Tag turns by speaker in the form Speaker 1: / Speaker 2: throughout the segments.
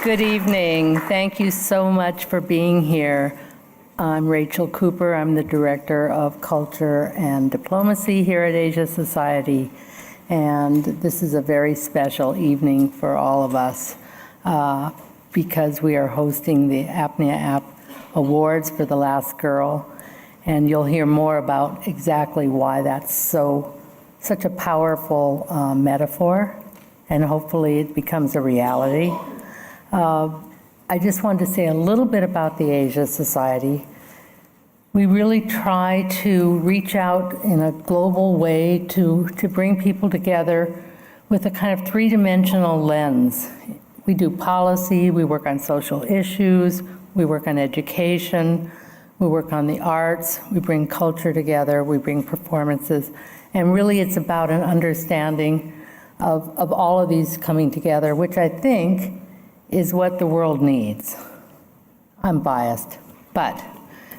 Speaker 1: Good evening. Thank you so much for being here. I'm Rachel Cooper. I'm the Director of Culture and Diplomacy here at Asia Society. And this is a very special evening for all of us because we are hosting the Apne Aap Awards for The Last Girl. And you'll hear more about exactly why that's such a powerful metaphor. And hopefully it becomes a reality. I just wanted to say a little bit about the Asia Society. We really try to reach out in a global way to bring people together with a kind of three-dimensional lens. We do policy, we work on social issues, we work on education, we work on the arts, we bring culture together, we bring performances, and really it's about an understanding of all of these coming together, which I think is what the world needs. I'm biased, but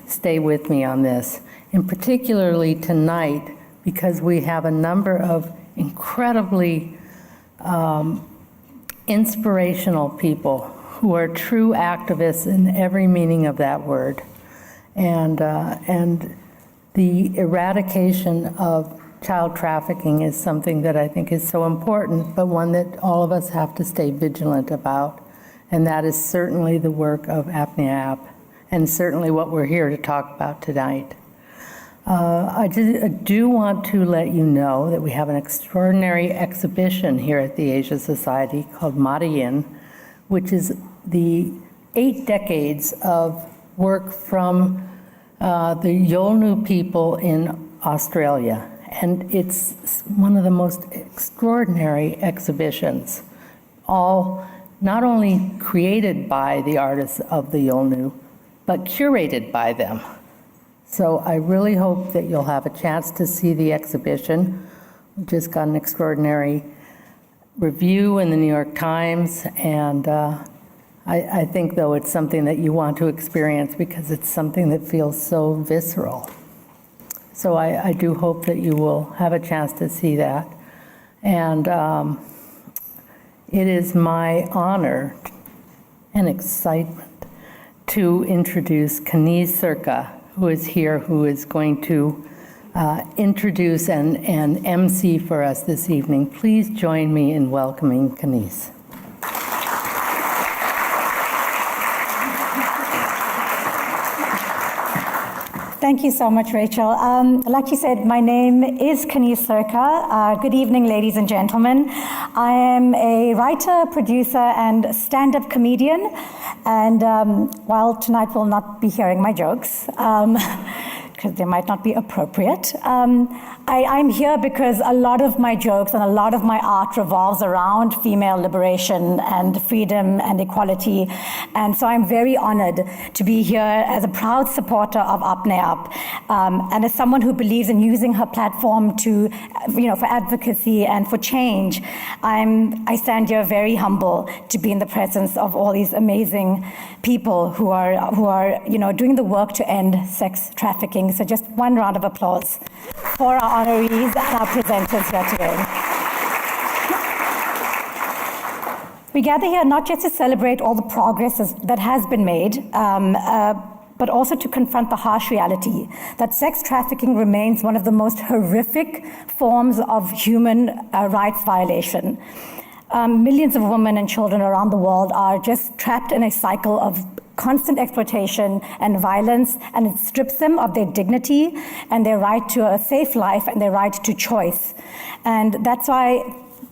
Speaker 1: stay with me on this. And particularly tonight, because we have a number of incredibly inspirational people who are true activists in every meaning of that word. And the eradication of child trafficking is something that I think is so important, but one that all of us have to stay vigilant about. And that is certainly the work of Apne Aap, and certainly what we're here to talk about tonight. I do want to let you know that we have an extraordinary exhibition here at the Asia Society called Madiyin, which is the 8 decades of work from the Yolngu people in Australia. And it's one of the most extraordinary exhibitions, all not only created by the artists of the Yolngu, but curated by them. So I really hope that you'll have a chance to see the exhibition. We just got an extraordinary review in the New York Times, and I think, though, it's something that you want to experience because it's something that feels so visceral. So I do hope that you will have a chance to see that. And it is my honor and excitement to introduce Kaneez Surka, who is here, who is going to introduce and MC for us this evening. Please join me in welcoming Kaneez.
Speaker 2: Thank you so much, Rachel. Like you said, my name is Kaneez Surka. Good evening, ladies and gentlemen. I am a writer, producer, and stand-up comedian. And while tonight we'll not be hearing my jokes, because they might not be appropriate, I'm here because a lot of my jokes and a lot of my art revolves around female liberation and freedom and equality. And so I'm very honored to be here as a proud supporter of Apne Aap, and as someone who believes in using her platform to, for advocacy and for change. I stand here very humble to be in the presence of all these amazing people who are doing the work to end sex trafficking. So just one round of applause for our honorees and our presenters here today. We gather here not just to celebrate all the progress that has been made, but also to confront the harsh reality that sex trafficking remains one of the most horrific forms of human rights violation. Millions of women and children around the world are just trapped in a cycle of constant exploitation and violence, and it strips them of their dignity and their right to a safe life and their right to choice. And that's why,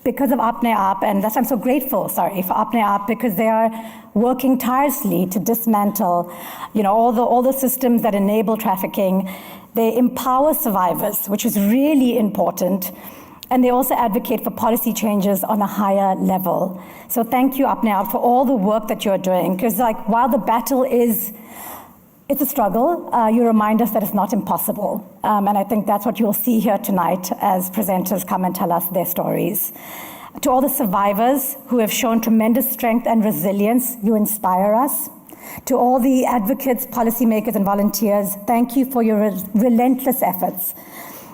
Speaker 2: because of Apne Aap, and that's why I'm so grateful, for Apne Aap, because they are working tirelessly to dismantle, all the systems that enable trafficking. They empower survivors, which is really important. And they also advocate for policy changes on a higher level. So thank you, Apne Aap, for all the work that you're doing. Because while the battle it's a struggle, you remind us that it's not impossible. And I think that's what you'll see here tonight as presenters come and tell us their stories. To all the survivors who have shown tremendous strength and resilience, you inspire us. To all the advocates, policymakers, and volunteers, thank you for your relentless efforts.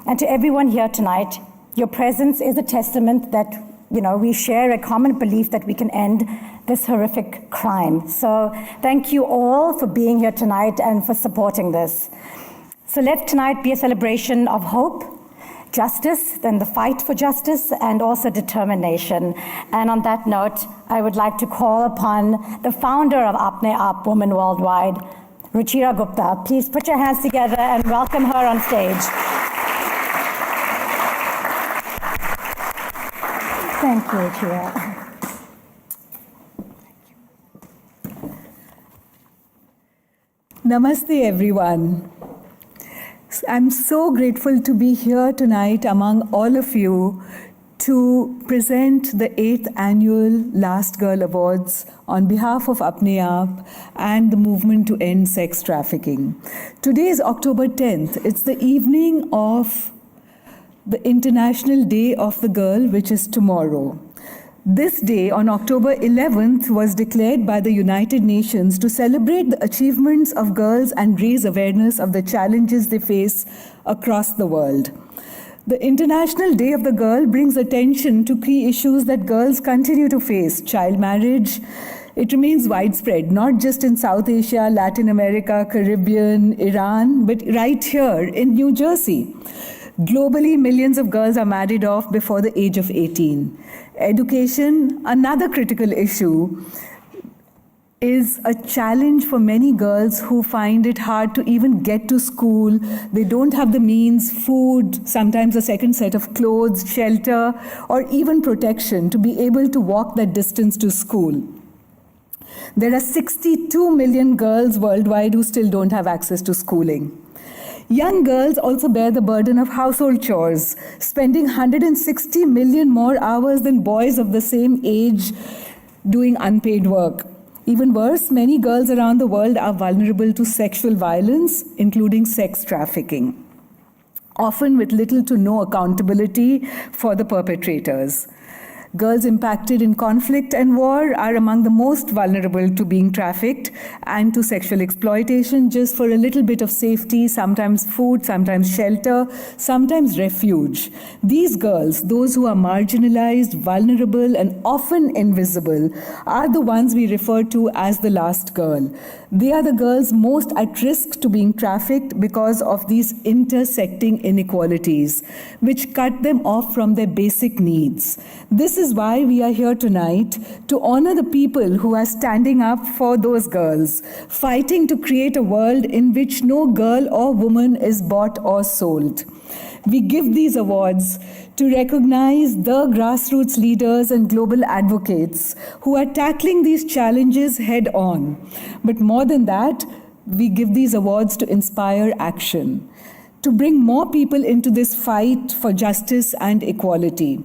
Speaker 2: And to everyone here tonight, your presence is a testament that we share a common belief that we can end this horrific crime. So thank you all for being here tonight and for supporting this. So let tonight be a celebration of hope, justice, then the fight for justice, and also determination. And on that note, I would like to call upon the founder of Apne Aap Women Worldwide, Ruchira Gupta. Please put your hands together and welcome her on stage. Thank you, Ruchira.
Speaker 3: Namaste, everyone. I'm so grateful to be here tonight among all of you to present the 8th annual Last Girl Awards on behalf of Apne Aap and the movement to end sex trafficking. Today is October 10th. It's the evening of the International Day of the Girl, which is tomorrow. This day, on October 11th, was declared by the United Nations to celebrate the achievements of girls and raise awareness of the challenges they face across the world. The International Day of the Girl brings attention to key issues that girls continue to face. Child marriage, it remains widespread, not just in South Asia, Latin America, Caribbean, Iran, but right here in New Jersey. Globally, millions of girls are married off before the age of 18. Education, another critical issue, is a challenge for many girls who find it hard to even get to school. They don't have the means, food, sometimes a second set of clothes, shelter, or even protection to be able to walk that distance to school. There are 62 million girls worldwide who still don't have access to schooling. Young girls also bear the burden of household chores, spending 160 million more hours than boys of the same age doing unpaid work. Even worse, many girls around the world are vulnerable to sexual violence, including sex trafficking, often with little to no accountability for the perpetrators. Girls impacted in conflict and war are among the most vulnerable to being trafficked and to sexual exploitation just for a little bit of safety, sometimes food, sometimes shelter, sometimes refuge. These girls, those who are marginalized, vulnerable, and often invisible, are the ones we refer to as the last girl. They are the girls most at risk to being trafficked because of these intersecting inequalities, which cut them off from their basic needs. This is why we are here tonight, to honor the people who are standing up for those girls, fighting to create a world in which no girl or woman is bought or sold. We give these awards to recognize the grassroots leaders and global advocates who are tackling these challenges head on. But more than that, we give these awards to inspire action, to bring more people into this fight for justice and equality.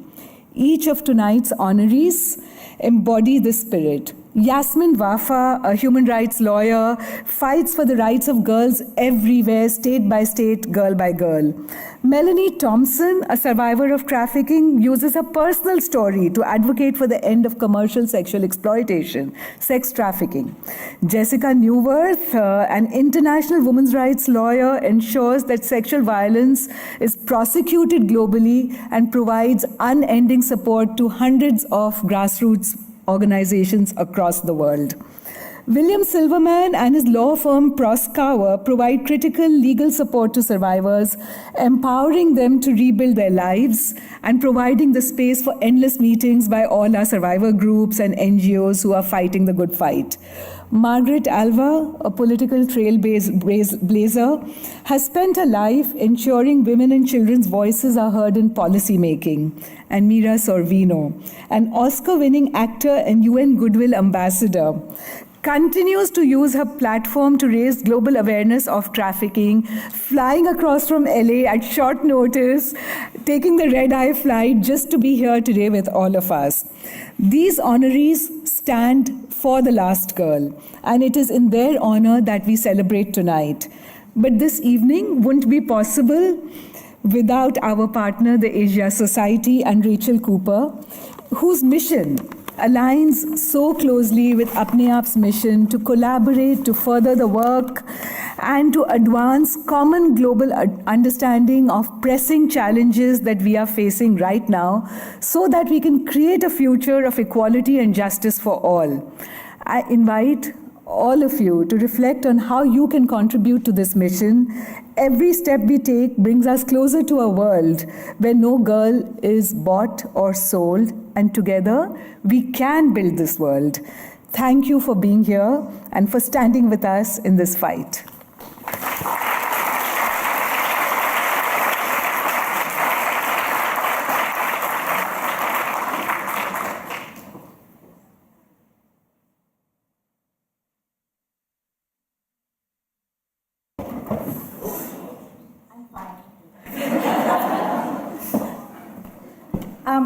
Speaker 3: Each of tonight's honorees embody this spirit. Yasmin Vafa, a human rights lawyer, fights for the rights of girls everywhere, state by state, girl by girl. Melanie Thompson, a survivor of trafficking, uses her personal story to advocate for the end of commercial sexual exploitation, sex trafficking. Jessica Neuwirth, an international women's rights lawyer, ensures that sexual violence is prosecuted globally and provides unending support to hundreds of grassroots organizations across the world. William Silverman and his law firm Proskauer provide critical legal support to survivors, empowering them to rebuild their lives and providing the space for endless meetings by all our survivor groups and NGOs who are fighting the good fight. Margaret Alva, a political trailblazer, has spent her life ensuring women and children's voices are heard in policy making. And Mira Sorvino, an Oscar-winning actor and UN Goodwill Ambassador, continues to use her platform to raise global awareness of trafficking, flying across from LA at short notice, taking the red-eye flight just to be here today with all of us. These honorees stand for the last girl, and it is in their honor that we celebrate tonight. But this evening wouldn't be possible without our partner, the Asia Society, and Rachel Cooper, whose mission aligns so closely with Apne Aap's mission to collaborate, to further the work, and to advance common global understanding of pressing challenges that we are facing right now so that we can create a future of equality and justice for all. I invite all of you to reflect on how you can contribute to this mission. Every step we take brings us closer to a world where no girl is bought or sold, and together we can build this world. Thank you for being here and for standing with us in this fight.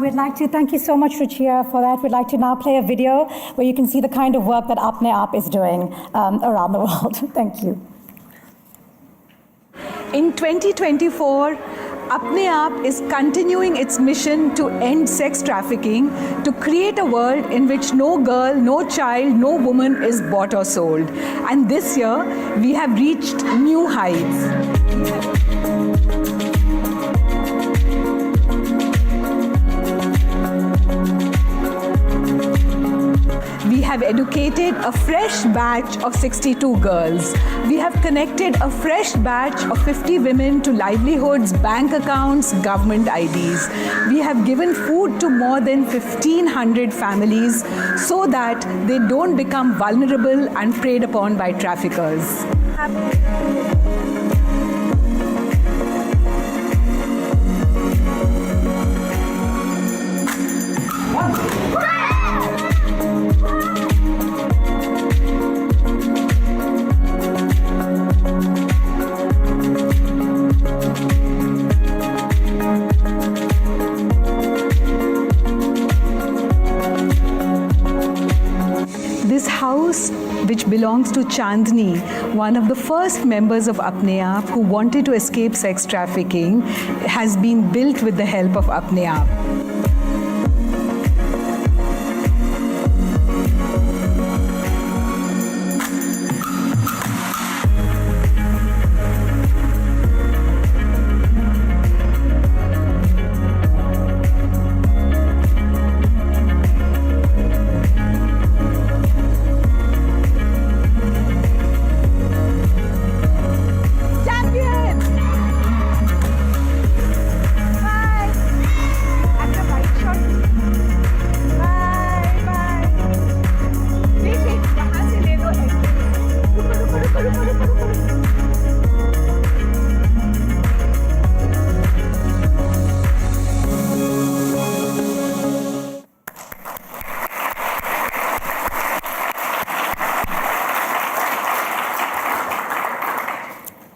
Speaker 2: We'd like to thank you so much, Ruchira, for that. We'd like to now play a video where you can see the kind of work that Apne Aap is doing around the world. Thank you.
Speaker 3: In 2024, Apne Aap is continuing its mission to end sex trafficking, to create a world in which no girl, no child, no woman is bought or sold. And this year, we have reached new heights. We have educated a fresh batch of 62 girls. We have connected a fresh batch of 50 women to livelihoods, bank accounts, government IDs. We have given food to more than 1,500 families so that they don't become vulnerable and preyed upon by traffickers. This house, which belongs to Chandni, one of the first members of Apne Aap who wanted to escape sex trafficking, has been built with the help of Apne Aap.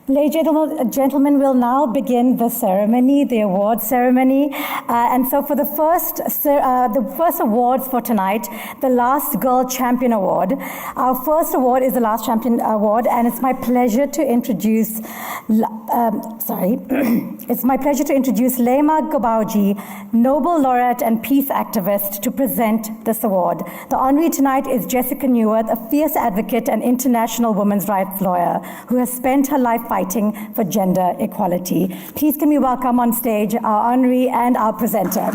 Speaker 2: Ladies and gentlemen, we'll now begin the ceremony, the award ceremony. And so for the first awards for tonight, the Last Girl Champion Award. Our first award is the Last Champion Award, and it's my pleasure to introduce, it's my pleasure to introduce Leymah Gwobee, Nobel Laureate and Peace Activist, to present this award. The honoree tonight is Jessica Neuwirth, a fierce advocate and international women's rights lawyer who has spent her life fighting for gender equality. Please can we welcome on stage our honoree and our presenter.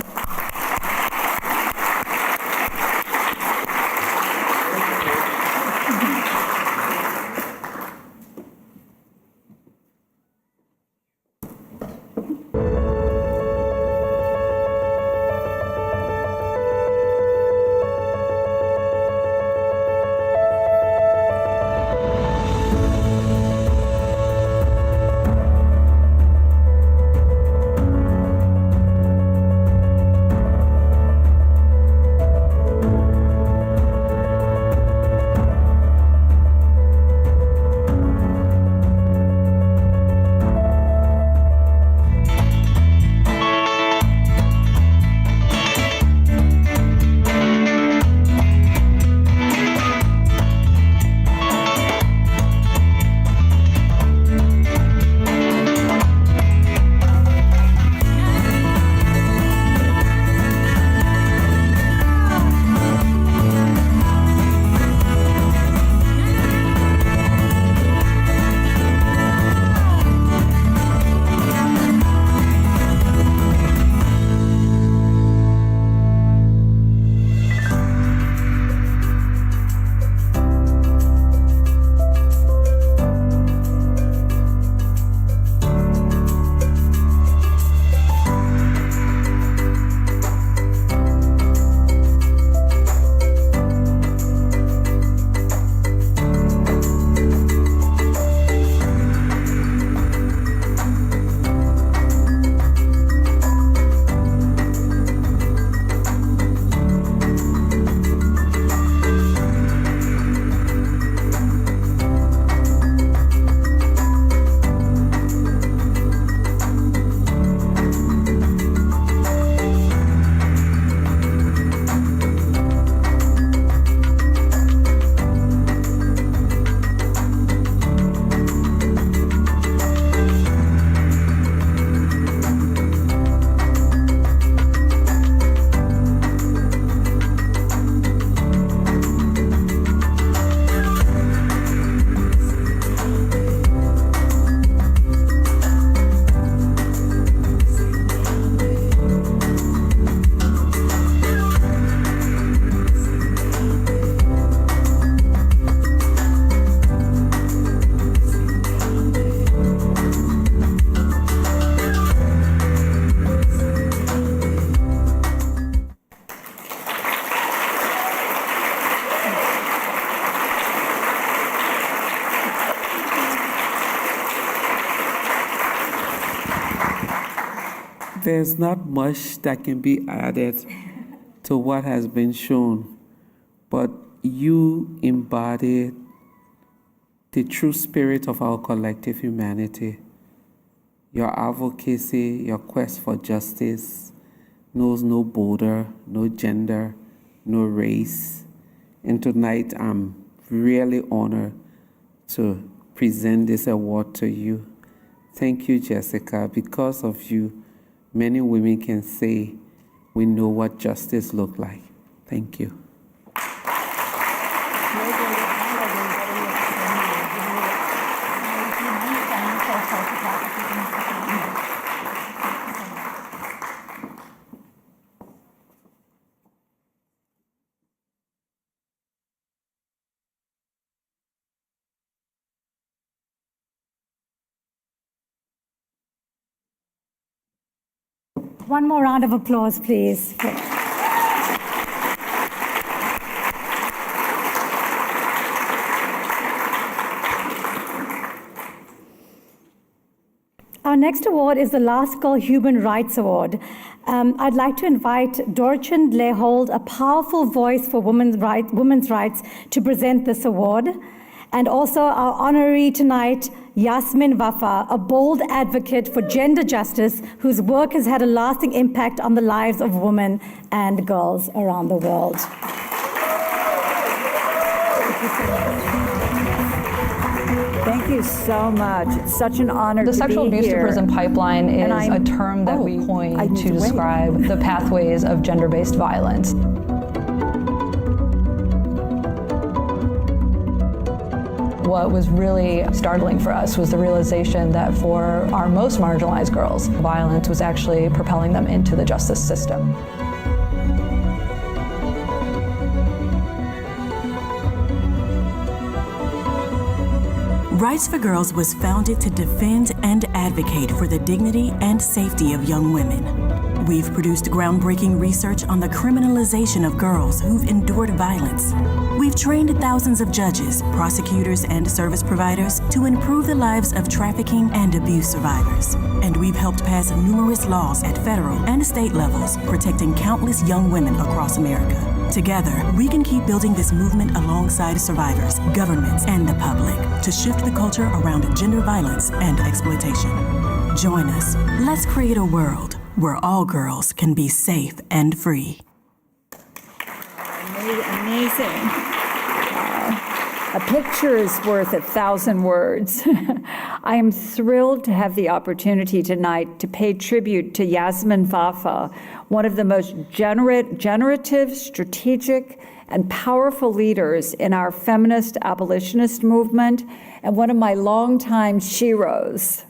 Speaker 4: there's not much that can be added to what has been shown, but you embodied the true spirit of our collective humanity. Your advocacy, your quest for justice knows no border, no gender, no race. And tonight I'm really honored to present this award to you. Thank you, Jessica. Because of you, many women can say we know what justice looks like. Thank you.
Speaker 2: One more round of applause, please. Our next award is the Last Girl Human Rights Award. I'd like to invite Dorchen Lehold, a powerful voice for women's rights, to present this award. And also our honoree tonight, Yasmin Vafa, a bold advocate for gender justice whose work has had a lasting impact on the lives of women and girls around the world.
Speaker 5: Thank you so much. It's such an honor to be here.
Speaker 6: The sexual abuse to prison pipeline is a term that we coined to describe the pathways of gender-based violence. What was really startling for us was the realization that for our most marginalized girls, violence was actually propelling them into the justice system.
Speaker 7: Rights for Girls was founded to defend and advocate for the dignity and safety of young women. We've produced groundbreaking research on the criminalization of girls who've endured violence. We've trained thousands of judges, prosecutors, and service providers to improve the lives of trafficking and abuse survivors. And we've helped pass numerous laws at federal and state levels, protecting countless young women across America. Together, we can keep building this movement alongside survivors, governments, and the public to shift the culture around gender violence and exploitation. Join us. Let's create a world where all girls can be safe and free.
Speaker 5: Amazing. A picture is worth 1,000 words. I am thrilled to have the opportunity tonight to pay tribute to Yasmin Vafa, one of the most generative, strategic, and powerful leaders in our feminist abolitionist movement, and one of my longtime sheroes.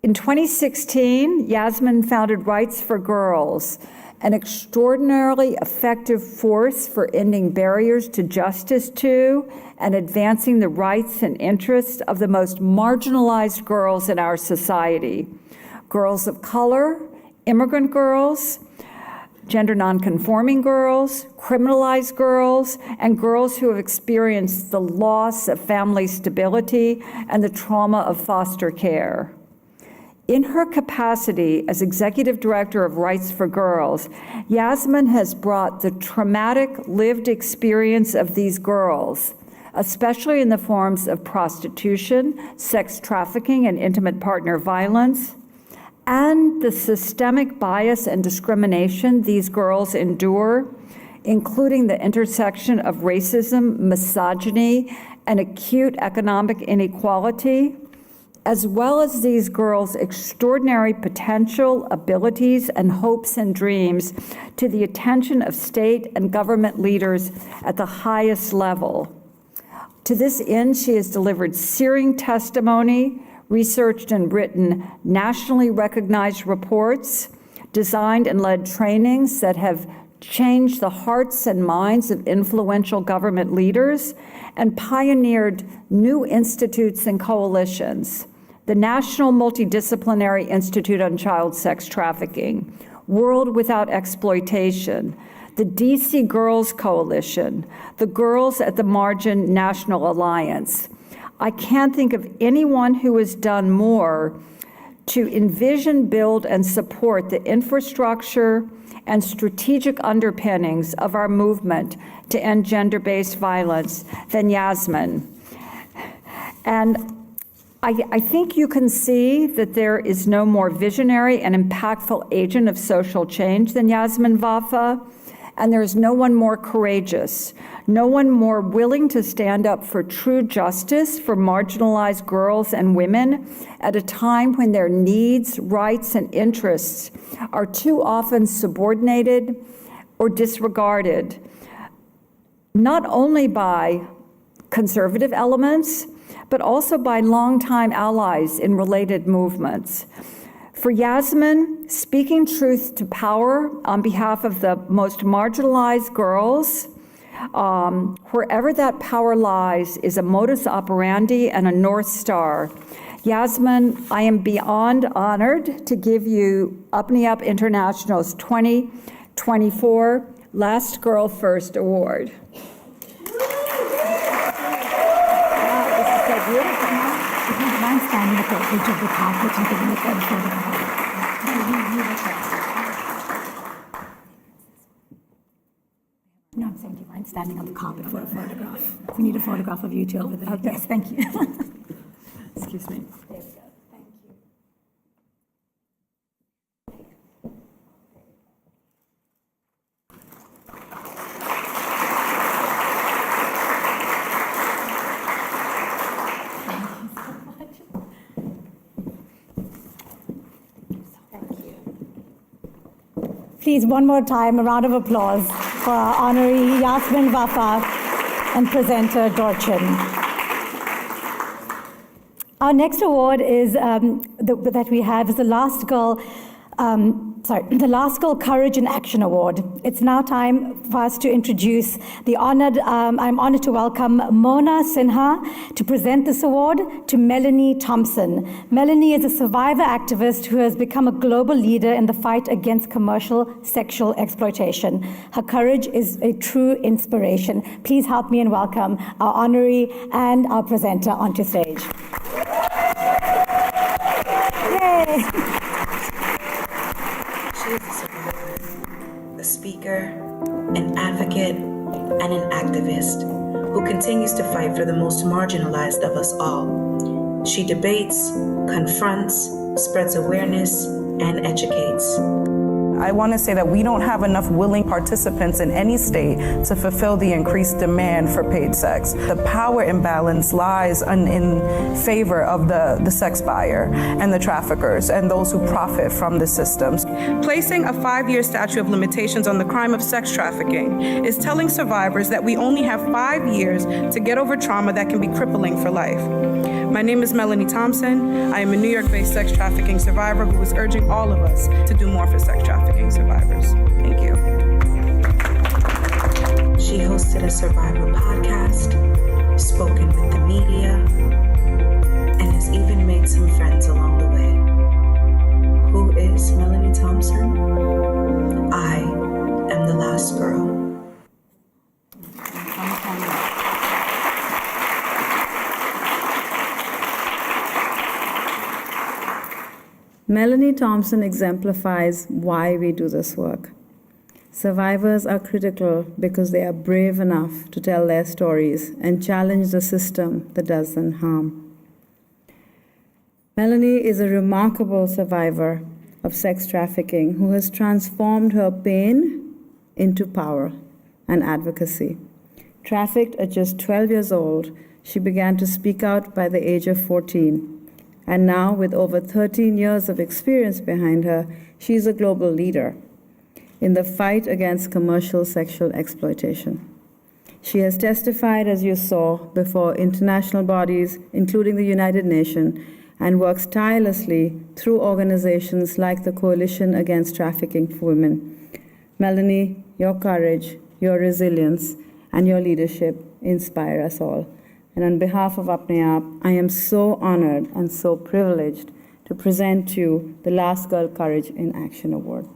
Speaker 5: In 2016, Yasmin founded Rights for Girls, an extraordinarily effective force for ending barriers to justice to and advancing the rights and interests of the most marginalized girls in our society. Girls of color, immigrant girls, gender nonconforming girls, criminalized girls, and girls who have experienced the loss of family stability and the trauma of foster care. In her capacity as Executive Director of Rights for Girls, Yasmin has brought the traumatic lived experience of these girls, especially in the forms of prostitution, sex trafficking, and intimate partner violence, and the systemic bias and discrimination these girls endure, including the intersection of racism, misogyny, and acute economic inequality, as well as these girls' extraordinary potential, abilities, and hopes and dreams to the attention of state and government leaders at the highest level. To this end, she has delivered searing testimony, researched and written nationally recognized reports, designed and led trainings that have changed the hearts and minds of influential government leaders, and pioneered new institutes and coalitions. The National Multidisciplinary Institute on Child Sex Trafficking, World Without Exploitation, the DC Girls Coalition, the Girls at the Margin National Alliance. I can't think of anyone who has done more to envision, build, and support the infrastructure and strategic underpinnings of our movement to end gender-based violence than Yasmin. And I think you can see that there is no more visionary and impactful agent of social change than Yasmin Vafa, and there is no one more courageous, no one more willing to stand up for true justice for marginalized girls and women at a time when their needs, rights, and interests are too often subordinated or disregarded, not only by conservative elements, but also by longtime allies in related movements. For Yasmin, speaking truth to power on behalf of the most marginalized girls, wherever that power lies, is a modus operandi and a North Star. Yasmin, I am beyond honored to give you Apne Aap International's 2024 Last Girl First Award.
Speaker 2: Mind standing at the edge of the carpet and giving it a photograph. No, I'm saying, do you mind standing on the carpet for a photograph? We need a photograph of you two over there. Yes, thank you.
Speaker 5: Excuse me.
Speaker 2: There we go. Thank you. Please, one more time, a round of applause for our honoree Yasmin Vafa and presenter Dorchin. Our next award is that we have is the Last Girl Courage in Action Award. It's now time for us to introduce the honored. I'm honored to welcome Mona Sinha to present this award to Melanie Thompson. Melanie is a survivor activist who has become a global leader in the fight against commercial sexual exploitation. Her courage is a true inspiration. Please help me in welcome our honoree and our presenter onto stage. Yay!
Speaker 8: She is a survivor, a speaker, an advocate, and an activist who continues to fight for the most marginalized of us all. She debates, confronts, spreads awareness, and educates.
Speaker 9: I want to say that we don't have enough willing participants in any state to fulfill the increased demand for paid sex. The power imbalance lies in favor of the sex buyer and the traffickers and those who profit from the systems. Placing a 5-year statute of limitations on the crime of sex trafficking is telling survivors that we only have 5 years to get over trauma that can be crippling for life. My name is Melanie Thompson. I am a New York-based sex trafficking survivor who is urging all of us to do more for sex trafficking survivors. Thank you.
Speaker 8: She hosted a survivor podcast, spoken with the media, and has even made some friends along the way. Who is Melanie Thompson? I am the last girl.
Speaker 10: Melanie Thompson exemplifies why we do this work. Survivors are critical because they are brave enough to tell their stories and challenge the system that does them harm. Melanie is a remarkable survivor of sex trafficking who has transformed her pain into power and advocacy. Trafficked at just 12 years old, she began to speak out by the age of 14. And now, with over 13 years of experience behind her, she is a global leader in the fight against commercial sexual exploitation. She has testified, as you saw, before international bodies, including the United Nations, and works tirelessly through organizations like the Coalition Against Trafficking for Women. Melanie, your courage, your resilience, and your leadership inspire us all. And on behalf of Apne Aap, I am so honored and so privileged to present to you the Last Girl Courage in Action Award.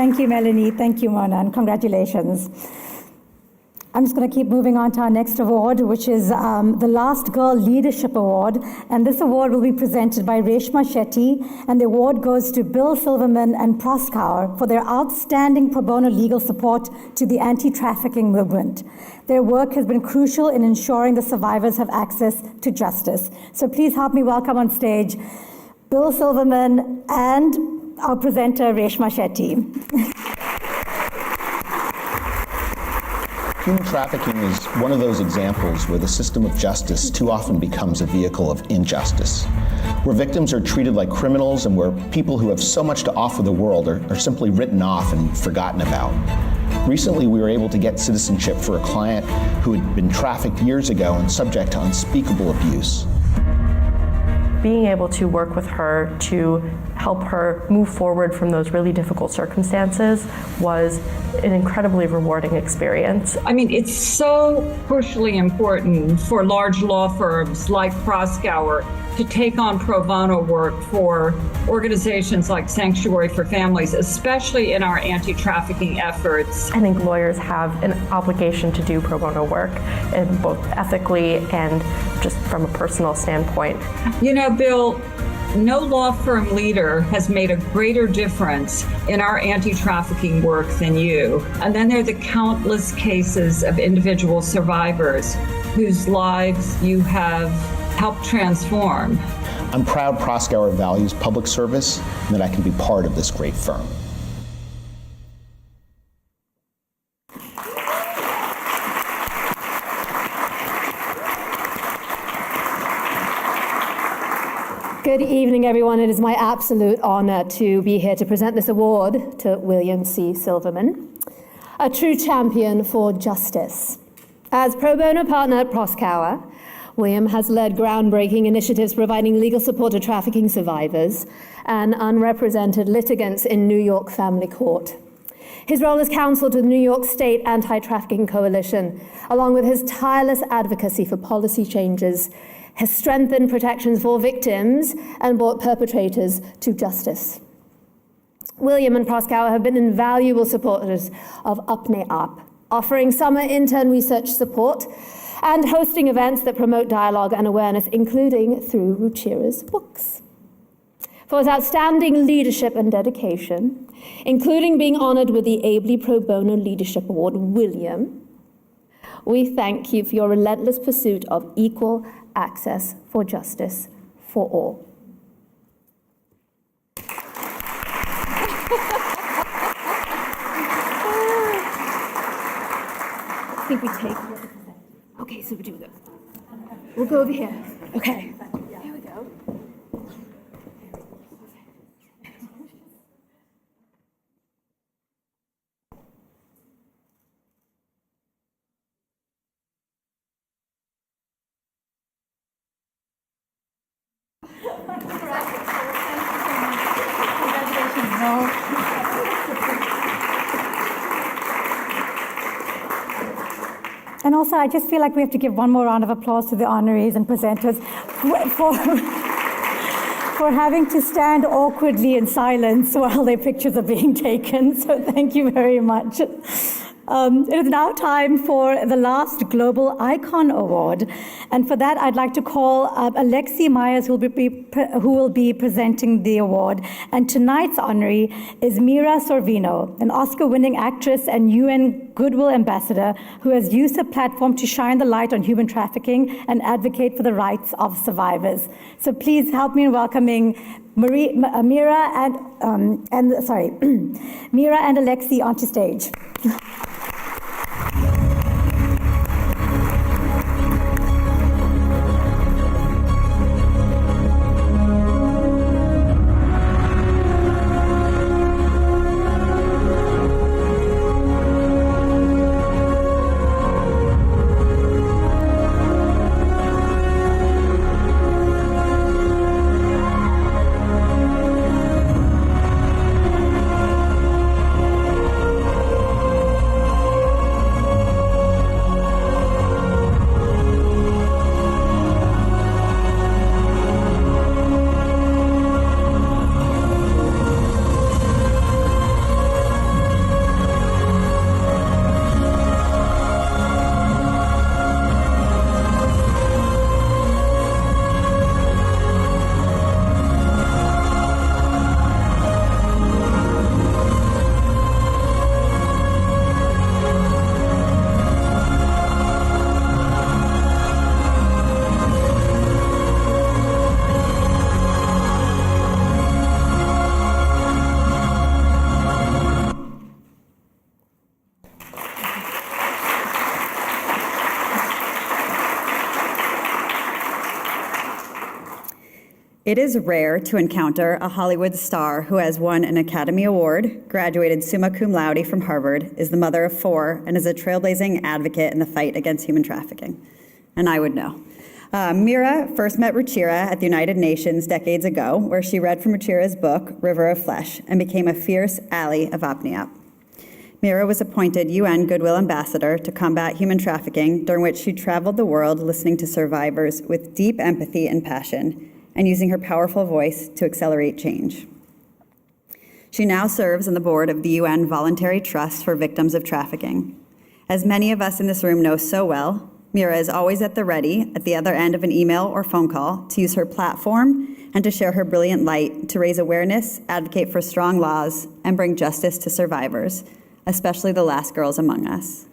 Speaker 2: Thank you, Melanie. Thank you, Mona, and congratulations. I'm just going to keep moving on to our next award, which is the Last Girl Leadership Award. And this award will be presented by Reshma Shetty, and the award goes to Bill Silverman and Proskauer for their outstanding pro bono legal support to the anti-trafficking movement. Their work has been crucial in ensuring the survivors have access to justice. So please help me welcome on stage Bill Silverman and our presenter, Reshma Shetty.
Speaker 11: Human trafficking is one of those examples where the system of justice too often becomes a vehicle of injustice, where victims are treated like criminals and where people who have so much to offer the world are simply written off and forgotten about. Recently, we were able to get citizenship for a client who had been trafficked years ago and subject to unspeakable abuse.
Speaker 12: Being able to work with her to help her move forward from those really difficult circumstances was an incredibly rewarding experience.
Speaker 5: I mean, it's so crucially important for large law firms like Proskauer to take on pro bono work for organizations like Sanctuary for Families, especially in our anti-trafficking efforts.
Speaker 12: I think lawyers have an obligation to do pro bono work, and both ethically and just from a personal standpoint.
Speaker 5: You know, Bill, no law firm leader has made a greater difference in our anti-trafficking work than you. And then there are the countless cases of individual survivors whose lives you have helped transform.
Speaker 11: I'm proud Proskauer values public service and that I can be part of this great firm.
Speaker 13: Good evening, everyone. It is my absolute honor to be here to present this award to William C. Silverman, a true champion for justice. As pro bono partner at Proskauer, William has led groundbreaking initiatives providing legal support to trafficking survivors and unrepresented litigants in New York Family Court. His role as counsel to the New York State Anti-Trafficking Coalition, along with his tireless advocacy for policy changes, has strengthened protections for victims and brought perpetrators to justice. William and Proskauer have been invaluable supporters of Apne Aap, offering summer intern research support and hosting events that promote dialogue and awareness, including through Ruchira's books. For his outstanding leadership and dedication, including being honored with the Ably Pro Bono Leadership Award, William, we thank you for your relentless pursuit of equal access for justice for all. I think we take. Okay, so we do this. We'll go over here. Okay. Here we go.
Speaker 2: And also, I just feel like we have to give one more round of applause to the honorees and presenters for having to stand awkwardly in silence while their pictures are being taken. So thank you very much. It is now time for the last Global Icon Award. And for that, I'd like to call Alexi Myers, who will be presenting the award. And tonight's honoree is Mira Sorvino, an Oscar-winning actress and UN Goodwill Ambassador who has used her platform to shine the light on human trafficking and advocate for the rights of survivors. So please help me in welcoming Mira and Alexi onto stage.
Speaker 14: It is rare to encounter a Hollywood star who has won an Academy Award, graduated summa cum laude from Harvard, is the mother of 4, and is a trailblazing advocate in the fight against human trafficking. And I would know. Mira first met Ruchira at the United Nations decades ago, where she read from Ruchira's book, River of Flesh, and became a fierce ally of Apne Aap. Mira was appointed UN Goodwill Ambassador to combat human trafficking, during which she traveled the world listening to survivors with deep empathy and passion, and using her powerful voice to accelerate change. She now serves on the board of the UN Voluntary Trust for Victims of Trafficking. As many of us in this room know so well, Mira is always at the ready, at the other end of an email or phone call, to use her platform and to share her brilliant light to raise awareness, advocate for strong laws, and bring justice to survivors, especially the last girls among us.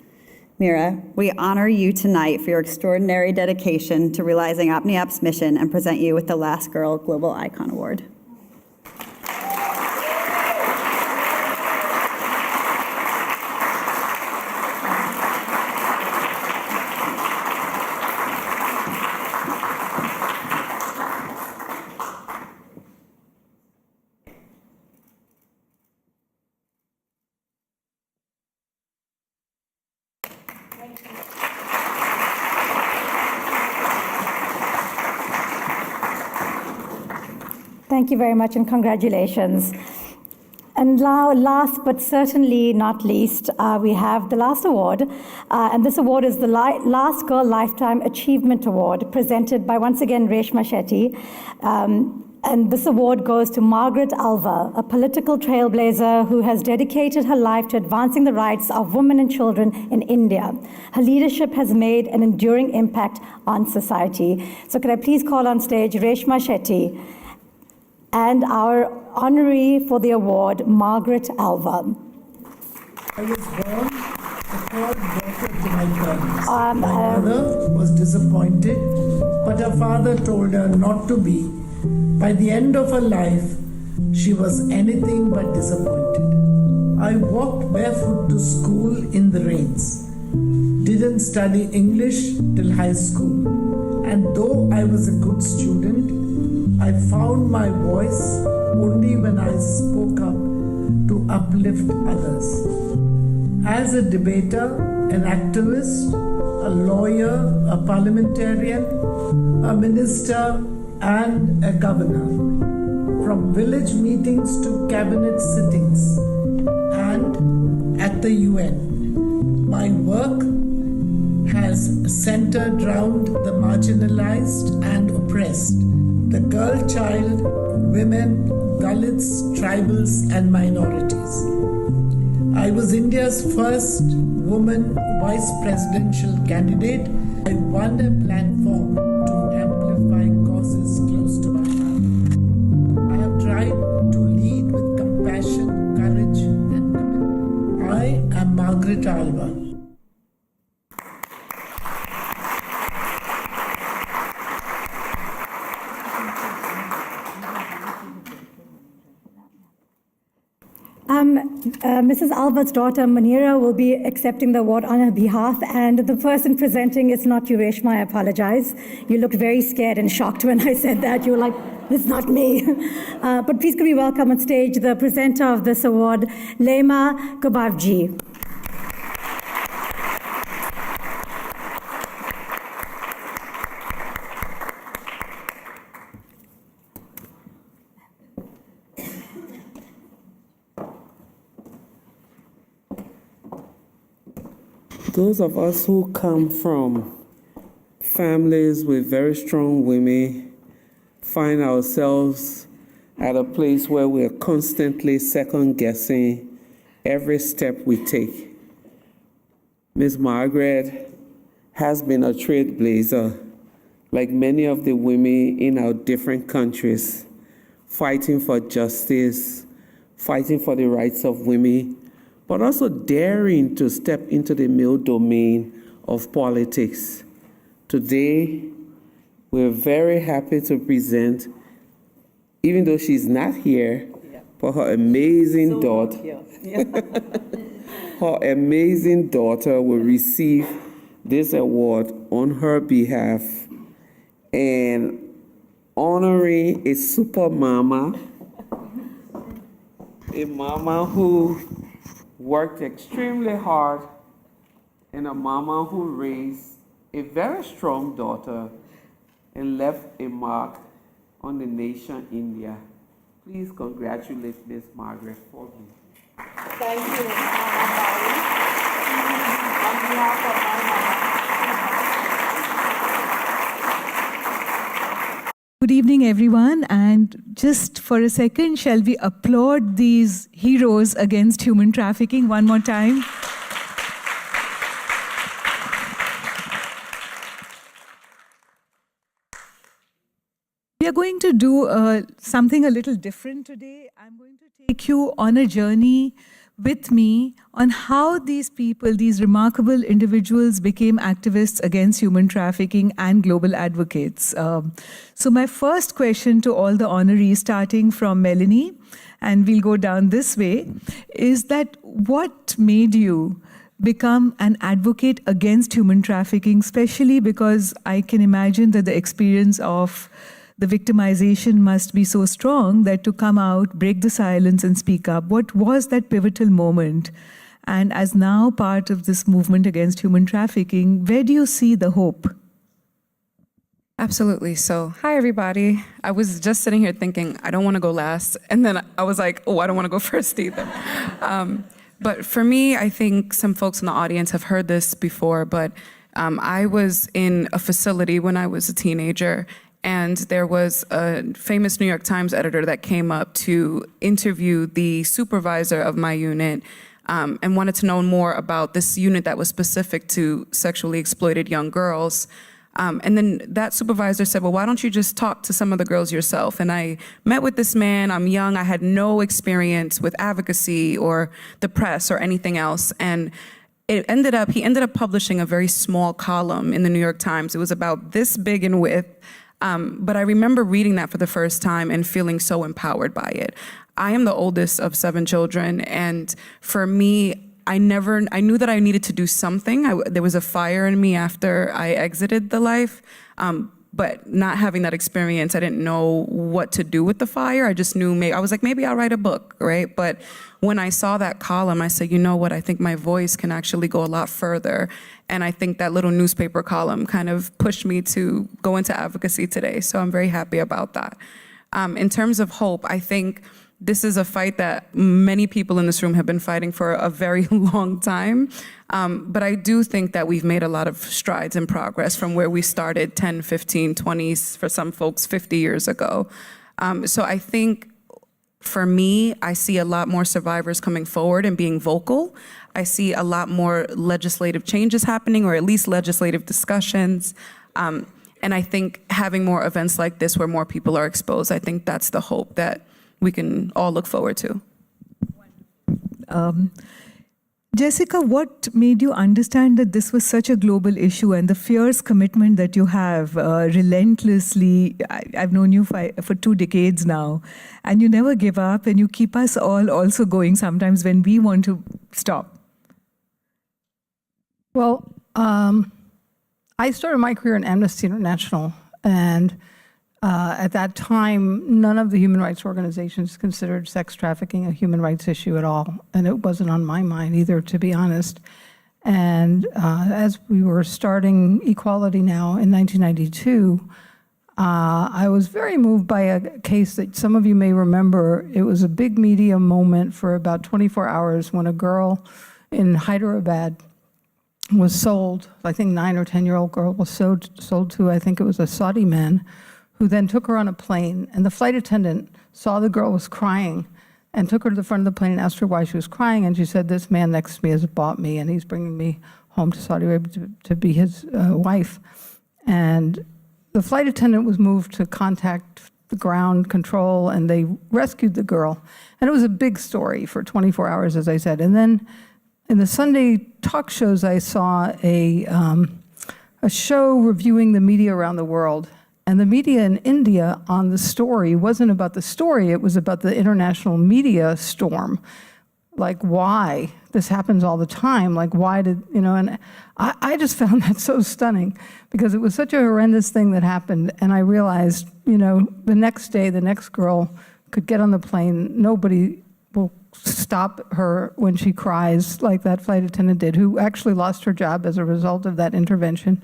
Speaker 14: Mira, we honor you tonight for your extraordinary dedication to realizing Apne Aap's mission and present you with the Last Girl Global Icon Award.
Speaker 2: Thank you very much and congratulations. And now, last but certainly not least, we have the last award. And this award is the Last Girl Lifetime Achievement Award, presented by, once again, Reshma Shetty. And this award goes to Margaret Alva, a political trailblazer who has dedicated her life to advancing the rights of women and children in India. Her leadership has made an enduring impact on society. So could I please call on stage Reshma Shetty and our honoree for the award, Margaret Alva.
Speaker 15: I was born a third daughter to my parents. My mother was disappointed, but her father told her not to be. By the end of her life, she was anything but disappointed. I walked barefoot to school in the rains. Didn't study English till high school. And though I was a good student, I found my voice only when I spoke up to uplift others. As a debater, an activist, a lawyer, a parliamentarian, a minister, and a governor, from village meetings to cabinet sittings, and at the UN, my work has centered around the marginalized and oppressed, the girl child, women, Dalits, tribals, and minorities. I was India's first woman vice presidential candidate. I won a platform to amplify causes close to my heart. I have tried to lead with compassion, courage, and commitment. I am Margaret Alva.
Speaker 2: Mrs. Alva's daughter, Manira, will be accepting the award on her behalf, and the person presenting is not you, Reshma. I apologize. You looked very scared and shocked when I said that. You were like, it's not me. But please could we welcome on stage the presenter of this award, Leymah Gwobee.
Speaker 4: Those of us who come from families with very strong women find ourselves at a place where we're constantly second-guessing every step we take. Ms. Margaret has been a trailblazer, like many of the women in our different countries, fighting for justice, fighting for the rights of women, but also daring to step into the male domain of politics. Today, we're very happy to present, even though she's not here, for her amazing daughter. Her amazing daughter will receive this award on her behalf. And honoring a super mama, a mama who worked extremely hard, and a mama who raised a very strong daughter and left a mark on the nation India. Please congratulate Miss Margaret for me.
Speaker 16: Thank you, on behalf of my mama.
Speaker 3: Good evening, everyone. And just for a second, shall we applaud these heroes against human trafficking one more time? We are going to do something a little different today. I'm going to take you on a journey with me on how these people, these remarkable individuals, became activists against human trafficking and global advocates. So my first question to all the honorees, starting from Melanie, and we'll go down this way, is that what made you become an advocate against human trafficking, especially because I can imagine that the experience of the victimization must be so strong that to come out, break the silence and speak up. What was that pivotal moment? And as now part of this movement against human trafficking, where do you see the hope?
Speaker 17: Absolutely. So, hi, everybody. I was just sitting here thinking, I don't want to go last. And then I was like, oh, I don't want to go first either. But for me, I think some folks in the audience have heard this before, but I was in a facility when I was a teenager, and there was a famous New York Times editor that came up to interview the supervisor of my unit and wanted to know more about this unit that was specific to sexually exploited young girls. And then that supervisor said, well, why don't you just talk to some of the girls yourself? And I met with this man. I'm young. I had no experience with advocacy or the press or anything else. And he ended up publishing a very small column in the New York Times. It was about this big in width. But I remember reading that for the first time and feeling so empowered by it. I am the oldest of 7 children, and for me, I knew that I needed to do something. There was a fire in me after I exited the life, but not having that experience, I didn't know what to do with the fire. I just knew, I was like, maybe I'll write a book, right? But when I saw that column, I said, you know what, I think my voice can actually go a lot further. And I think that little newspaper column kind of pushed me to go into advocacy today. So I'm very happy about that. In terms of hope, I think this is a fight that many people in this room have been fighting for a very long time. But I do think that we've made a lot of strides and progress from where we started 10, 15, 20, for some folks, 50 years ago. So I think for me, I see a lot more survivors coming forward and being vocal. I see a lot more legislative changes happening, or at least legislative discussions. And I think having more events like this where more people are exposed, I think that's the hope that we can all look forward to.
Speaker 3: Jessica, what made you understand that this was such a global issue, and the fierce commitment that you have relentlessly? I've known you for 2 decades now, and you never give up, and you keep us all also going sometimes when we want to stop.
Speaker 18: Well, I started my career in Amnesty International, and at that time, none of the human rights organizations considered sex trafficking a human rights issue at all, and it wasn't on my mind either, to be honest. And as we were starting Equality Now in 1992, I was very moved by a case that some of you may remember. It was a big media moment for about 24 hours when a girl in Hyderabad was sold. I think 9 or 10-year-old girl was sold to, I think it was a Saudi man, who then took her on a plane, and the flight attendant saw the girl was crying and took her to the front of the plane and asked her why she was crying, and she said, this man next to me has bought me, and he's bringing me home to Saudi Arabia to be his wife. And the flight attendant was moved to contact the ground control, and they rescued the girl. And it was a big story for 24 hours, as I said. And then in the Sunday talk shows, I saw a show reviewing the media around the world. And the media in India on the story wasn't about the story, it was about the international media storm, like, why? This happens all the time. Like, why did, and I just found that so stunning because it was such a horrendous thing that happened. And I realized, the next day, the next girl could get on the plane. Nobody will stop her when she cries like that flight attendant did, who actually lost her job as a result of that intervention.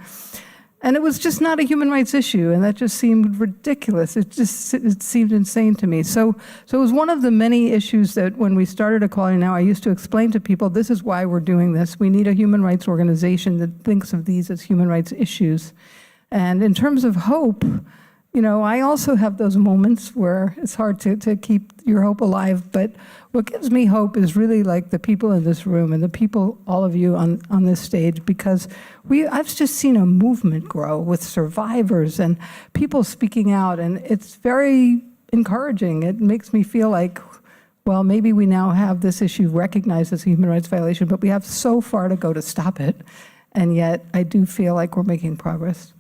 Speaker 18: And it was just not a human rights issue, and that just seemed ridiculous. It seemed insane to me. So it was one of the many issues that when we started Equality Now, I used to explain to people, this is why we're doing this. We need a human rights organization that thinks of these as human rights issues. And in terms of hope, I also have those moments where it's hard to keep your hope alive, but what gives me hope is really like the people in this room and the people, all of you on this stage, because I've just seen a movement grow with survivors and people speaking out, and it's very encouraging. It makes me feel like, well, maybe we now have this issue recognized as a human rights violation, but we have so far to go to stop it, and yet I do feel like we're making progress.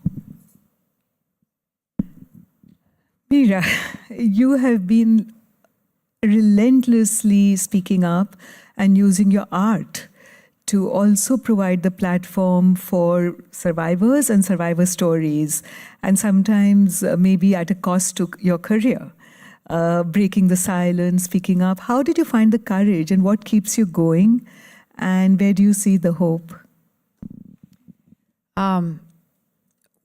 Speaker 3: Mira, you have been relentlessly speaking up and using your art to also provide the platform for survivors and survivor stories, and sometimes maybe at a cost to your career, breaking the silence, speaking up. How did you find the courage, and what keeps you going, and where do you see the hope?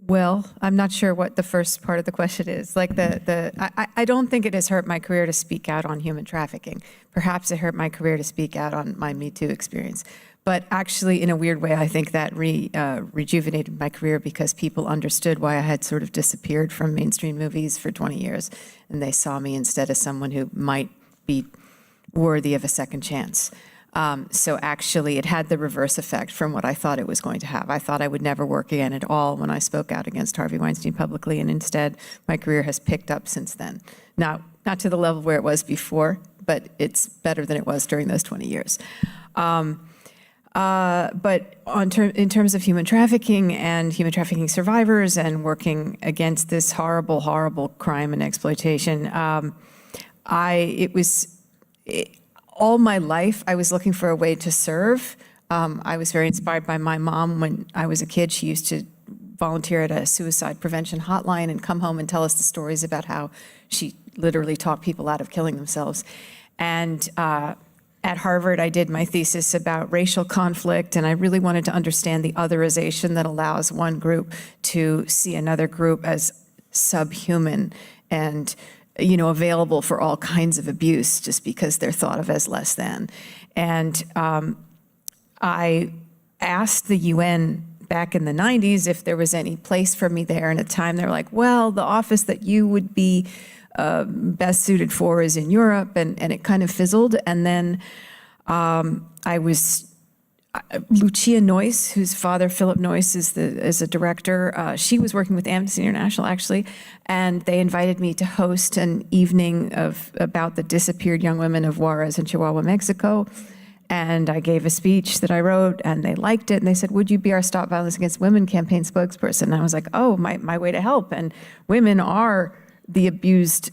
Speaker 19: Well, I'm not sure what the first part of the question is. Like I don't think it has hurt my career to speak out on human trafficking. Perhaps it hurt my career to speak out on my Me Too experience. But actually, in a weird way, I think that rejuvenated my career because people understood why I had sort of disappeared from mainstream movies for 20 years. And they saw me instead as someone who might be worthy of a second chance. So actually, it had the reverse effect from what I thought it was going to have. I thought I would never work again at all when I spoke out against Harvey Weinstein publicly, and instead, my career has picked up since then. Now, not to the level where it was before, but it's better than it was during those 20 years. But in terms of human trafficking and human trafficking survivors and working against this horrible, horrible crime and exploitation, all my life, I was looking for a way to serve. I was very inspired by my mom. When I was a kid, she used to volunteer at a suicide prevention hotline and come home and tell us the stories about how she literally talked people out of killing themselves. And at Harvard, I did my thesis about racial conflict, and I really wanted to understand the otherization that allows one group to see another group as subhuman and available for all kinds of abuse just because they're thought of as less than. And I asked the UN back in the 90s if there was any place for me there. And at the time, they were like, well, the office that you would be best suited for is in Europe. And it kind of fizzled. And then Lucia Neuwirth, whose father, Philip Neuwirth, is a director. She was working with Amnesty International, actually, and they invited me to host an evening about the disappeared young women of Juarez in Chihuahua, Mexico. And I gave a speech that I wrote, and they liked it, and they said, would you be our Stop Violence Against Women campaign spokesperson? And I was like, oh, my way to help. And women are the abused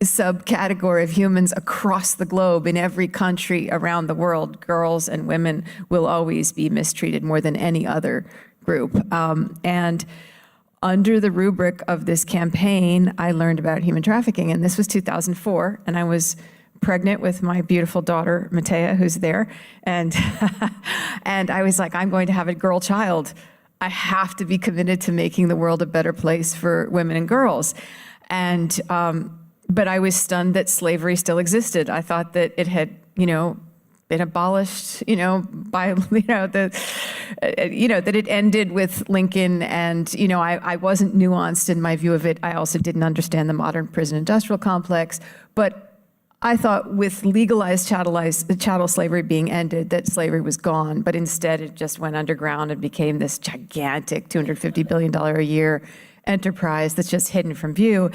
Speaker 19: subcategory of humans across the globe. In every country around the world, girls and women will always be mistreated more than any other group. And under the rubric of this campaign, I learned about human trafficking, and this was 2004, and I was pregnant with my beautiful daughter, Matea, who's there, and and I was like, I'm going to have a girl child. I have to be committed to making the world a better place for women and girls. And but I was stunned that slavery still existed. I thought that it had, been abolished, by, that it ended with Lincoln. And, I wasn't nuanced in my view of it. I also didn't understand the modern prison industrial complex. But I thought with legalized chattel slavery being ended, that slavery was gone. But instead, it just went underground and became this gigantic $250 billion a year enterprise that's just hidden from view.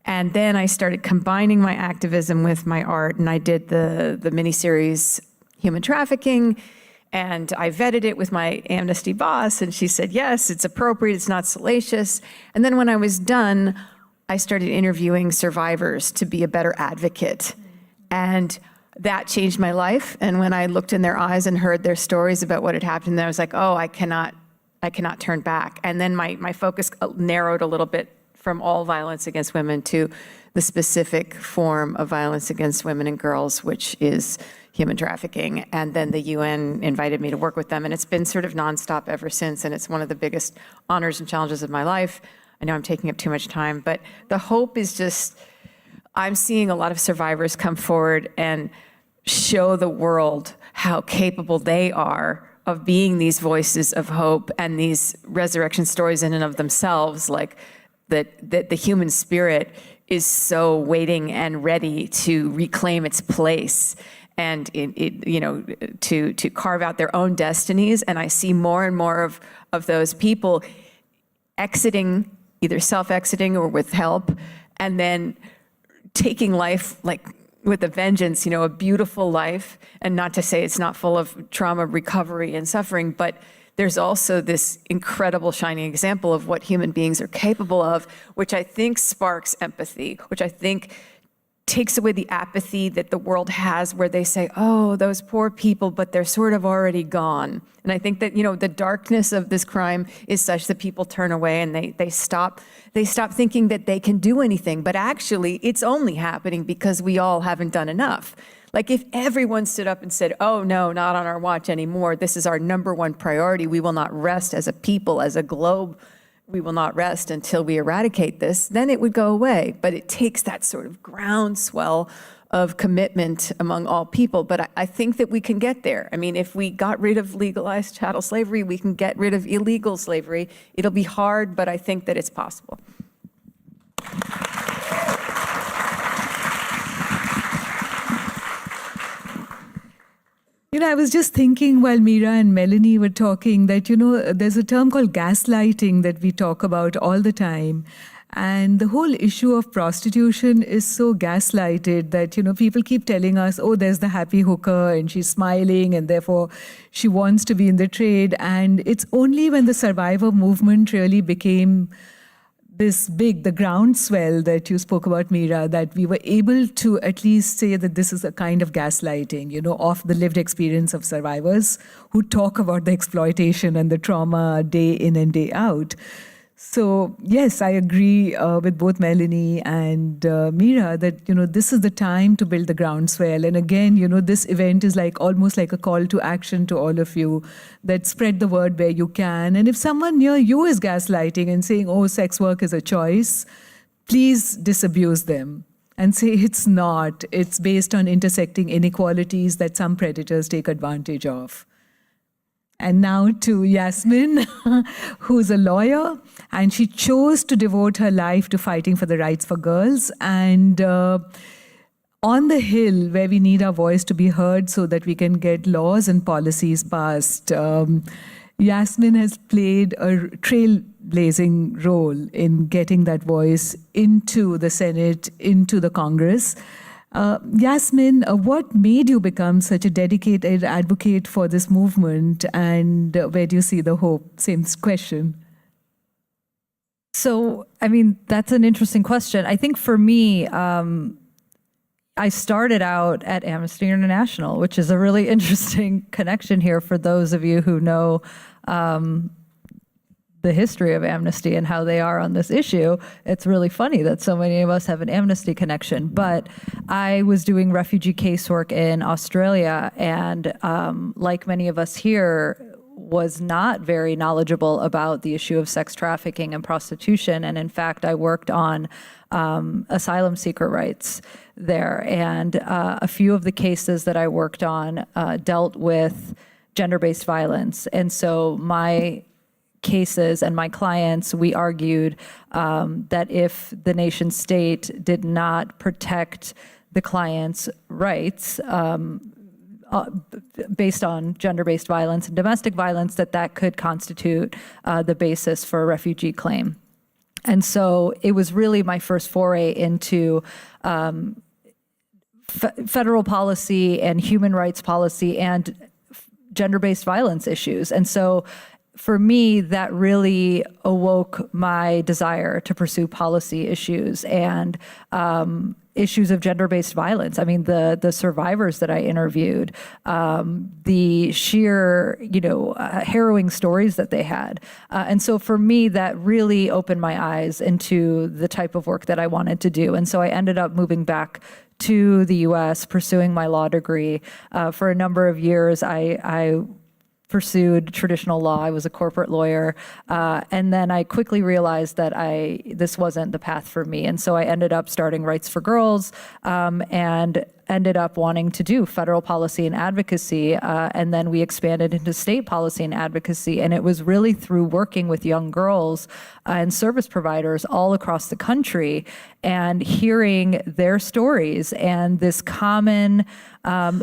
Speaker 19: And then I started combining my activism with my art, and I did the miniseries Human Trafficking, and I vetted it with my Amnesty boss, and she said, yes, it's appropriate, it's not salacious. And then when I was done, I started interviewing survivors to be a better advocate. And that changed my life. And when I looked in their eyes and heard their stories about what had happened, I was like, oh, I cannot turn back. And then my focus narrowed a little bit from all violence against women to the specific form of violence against women and girls, which is human trafficking. And then the UN invited me to work with them, and it's been sort of nonstop ever since, and it's one of the biggest honors and challenges of my life. I know I'm taking up too much time, but the hope is just, I'm seeing a lot of survivors come forward and show the world how capable they are of being these voices of hope and these resurrection stories in and of themselves, like that the human spirit is so waiting and ready to reclaim its place and to carve out their own destinies. And I see more and more of those people exiting, either self-exiting or with help, and then taking life like with a vengeance, a beautiful life. And not to say it's not full of trauma, recovery, and suffering, but there's also this incredible shining example of what human beings are capable of, which I think sparks empathy, which I think takes away the apathy that the world has, where they say, oh, those poor people, but they're sort of already gone. And I think that, the darkness of this crime is such that people turn away and they stop thinking that they can do anything. But actually, it's only happening because we all haven't done enough. Like if everyone stood up and said, oh, no, not on our watch anymore. This is our number one priority. We will not rest as a people, as a globe. We will not rest until we eradicate this. Then it would go away. But it takes that sort of groundswell of commitment among all people. But I think that we can get there. I mean, if we got rid of legalized chattel slavery, we can get rid of illegal slavery. It'll be hard, but I think that it's possible.
Speaker 3: I was just thinking while Mira and Melanie were talking that, there's a term called gaslighting that we talk about all the time. And the whole issue of prostitution is so gaslighted that, people keep telling us, oh, there's the happy hooker and she's smiling and therefore she wants to be in the trade. And it's only when the survivor movement really became this big, the groundswell that you spoke about, Mira, that we were able to at least say that this is a kind of gaslighting, of the lived experience of survivors who talk about the exploitation and the trauma day in and day out. So, yes, I agree with both Melanie and Mira that, this is the time to build the groundswell. And again, this event is almost like a call to action to all of you, that spread the word where you can. And if someone near you is gaslighting and saying, oh, sex work is a choice, please disabuse them and say it's not. It's based on intersecting inequalities that some predators take advantage of. And now to Yasmin, who's a lawyer, and she chose to devote her life to fighting for the rights for girls. And on the Hill, where we need our voice to be heard so that we can get laws and policies passed, Yasmin has played a trailblazing role in getting that voice into the Senate, into the Congress. Yasmin, what made you become such a dedicated advocate for this movement, and where do you see the hope? Same question.
Speaker 6: So, that's an interesting question. I think for me, I started out at Amnesty International, which is a really interesting connection here for those of you who know the history of Amnesty and how they are on this issue. It's really funny that so many of us have an Amnesty connection. But I was doing refugee casework in Australia, and like many of us here, was not very knowledgeable about the issue of sex trafficking and prostitution. And in fact, I worked on asylum seeker rights there. And a few of the cases that I worked on dealt with gender-based violence. And so my cases and my clients, we argued that if the nation state did not protect the client's rights based on gender-based violence and domestic violence, that could constitute the basis for a refugee claim. And so it was really my first foray into federal policy and human rights policy and gender-based violence issues. And so for me, that really awoke my desire to pursue policy issues. And issues of gender-based violence. I mean, the survivors that I interviewed, the sheer, harrowing stories that they had. And so for me, that really opened my eyes into the type of work that I wanted to do. And so I ended up moving back to the US, pursuing my law degree. For a number of years, I pursued traditional law. I was a corporate lawyer. And then I quickly realized that this wasn't the path for me. And so I ended up starting Rights for Girls, and ended up wanting to do federal policy and advocacy. And then we expanded into state policy and advocacy. And it was really through working with young girls and service providers all across the country and hearing their stories and this common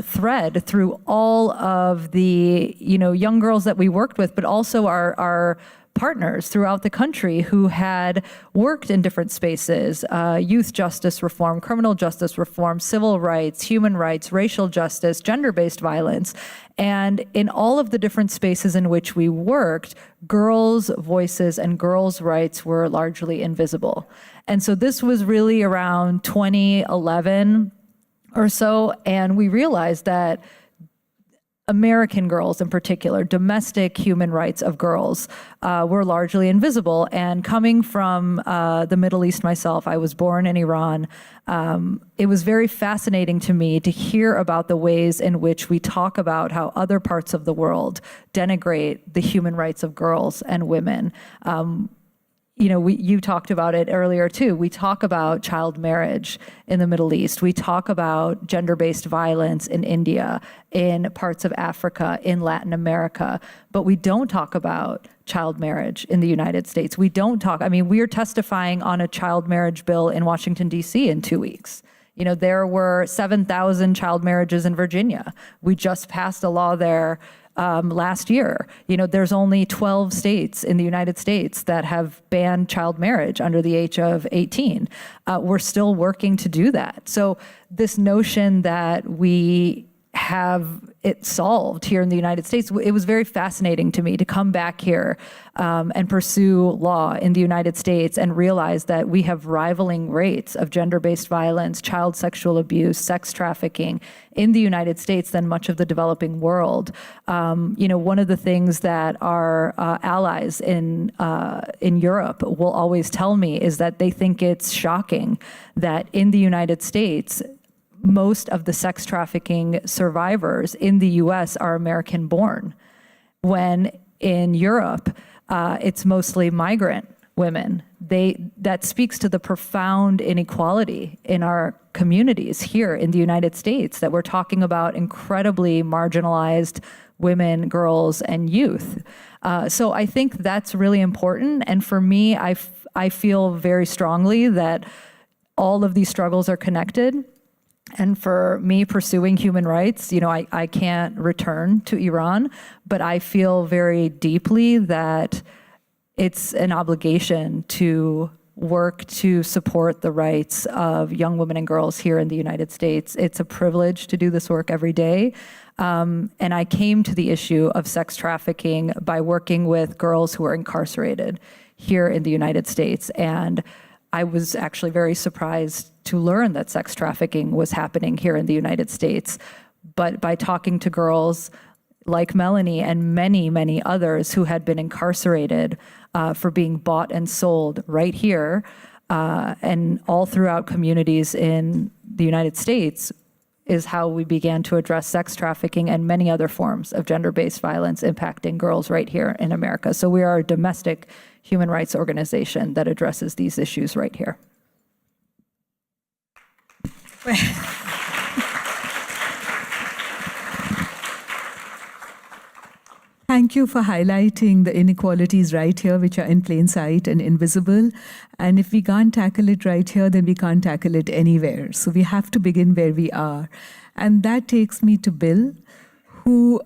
Speaker 6: thread through all of the young girls that we worked with, but also our partners throughout the country who had worked in different spaces, youth justice reform, criminal justice reform, civil rights, human rights, racial justice, gender-based violence. And in all of the different spaces in which we worked, girls' voices and girls' rights were largely invisible. And so this was really around 2011 or so, and we realized that American girls in particular, domestic human rights of girls, were largely invisible. And coming from the Middle East myself, I was born in Iran. It was very fascinating to me to hear about the ways in which we talk about how other parts of the world denigrate the human rights of girls and women. You talked about it earlier too. We talk about child marriage in the Middle East. We talk about gender-based violence in India, in parts of Africa, in Latin America, but we don't talk about child marriage in the United States. We are testifying on a child marriage bill in Washington, D.C. in 2 weeks. There were 7,000 child marriages in Virginia. We just passed a law there last year. There's only 12 states in the United States that have banned child marriage under the age of 18. We're still working to do that. So this notion that we have it solved here in the United States, it was very fascinating to me to come back here and pursue law in the United States and realize that we have rivaling rates of gender-based violence, child sexual abuse, sex trafficking in the United States than much of the developing world. One of the things that our allies in Europe will always tell me is that they think it's shocking that in the United States, most of the sex trafficking survivors in the US are American born, when in Europe, it's mostly migrant women. That speaks to the profound inequality in our communities here in the United States, that we're talking about incredibly marginalized women, girls, and youth. So I think that's really important. And for me, I feel very strongly that all of these struggles are connected. And for me pursuing human rights, I can't return to Iran, but I feel very deeply that it's an obligation to work to support the rights of young women and girls here in the United States. It's a privilege to do this work every day. And I came to the issue of sex trafficking by working with girls who are incarcerated here in the United States. And I was actually very surprised to learn that sex trafficking was happening here in the United States. But by talking to girls like Melanie and many, many others who had been incarcerated for being bought and sold right here and all throughout communities in the United States, is how we began to address sex trafficking and many other forms of gender-based violence impacting girls right here in America. So we are a domestic human rights organization that addresses these issues right here.
Speaker 3: Thank you for highlighting the inequalities right here, which are in plain sight and invisible. And if we can't tackle it right here, then we can't tackle it anywhere. So we have to begin where we are. And that takes me to Bill, who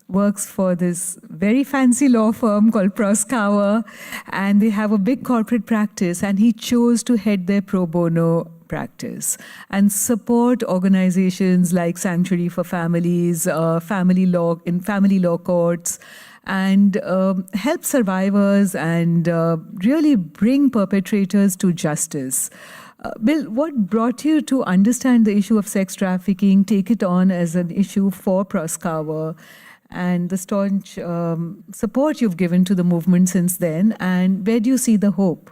Speaker 3: works for this very fancy law firm called Proskauer. And they have a big corporate practice, and he chose to head their pro bono practice and support organizations like Sanctuary for Families, family law courts, and help survivors and really bring perpetrators to justice.
Speaker 20: Bill, what brought you to understand the issue of sex trafficking, take it on as an issue for Proskauer, and the staunch support you've given to the movement since then, and where do you see the hope?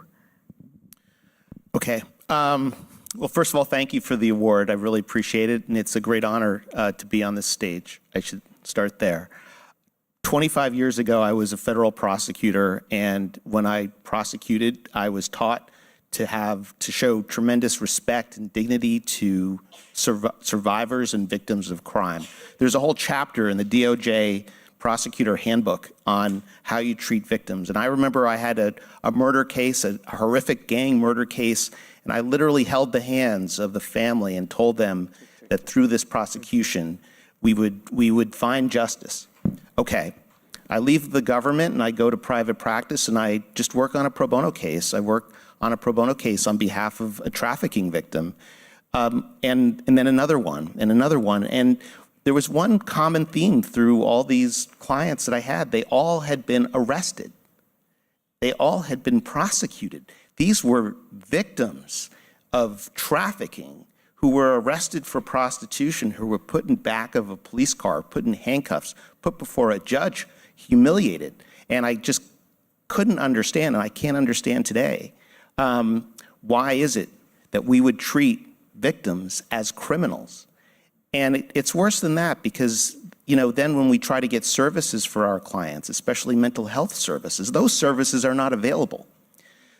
Speaker 21: Okay. Well, first of all, thank you for the award. I really appreciate it, and it's a great honor to be on this stage. I should start there. 25 years ago, I was a federal prosecutor, and when I prosecuted, I was taught to show tremendous respect and dignity to survivors and victims of crime. There's a whole chapter in the DOJ prosecutor handbook on how you treat victims. And I remember I had a murder case, a horrific gang murder case, and I literally held the hands of the family and told them that through this prosecution, we would find justice. Okay, I leave the government and I go to private practice and I just work on a pro bono case. I work on a pro bono case on behalf of a trafficking victim, and then another one, and another one. And there was one common theme through all these clients that I had. They all had been arrested. They all had been prosecuted. These were victims of trafficking who were arrested for prostitution, who were put in back of a police car, put in handcuffs, put before a judge, humiliated. And I just couldn't understand, and I can't understand today, why is it that we would treat victims as criminals? And it's worse than that because, then when we try to get services for our clients, especially mental health services, those services are not available.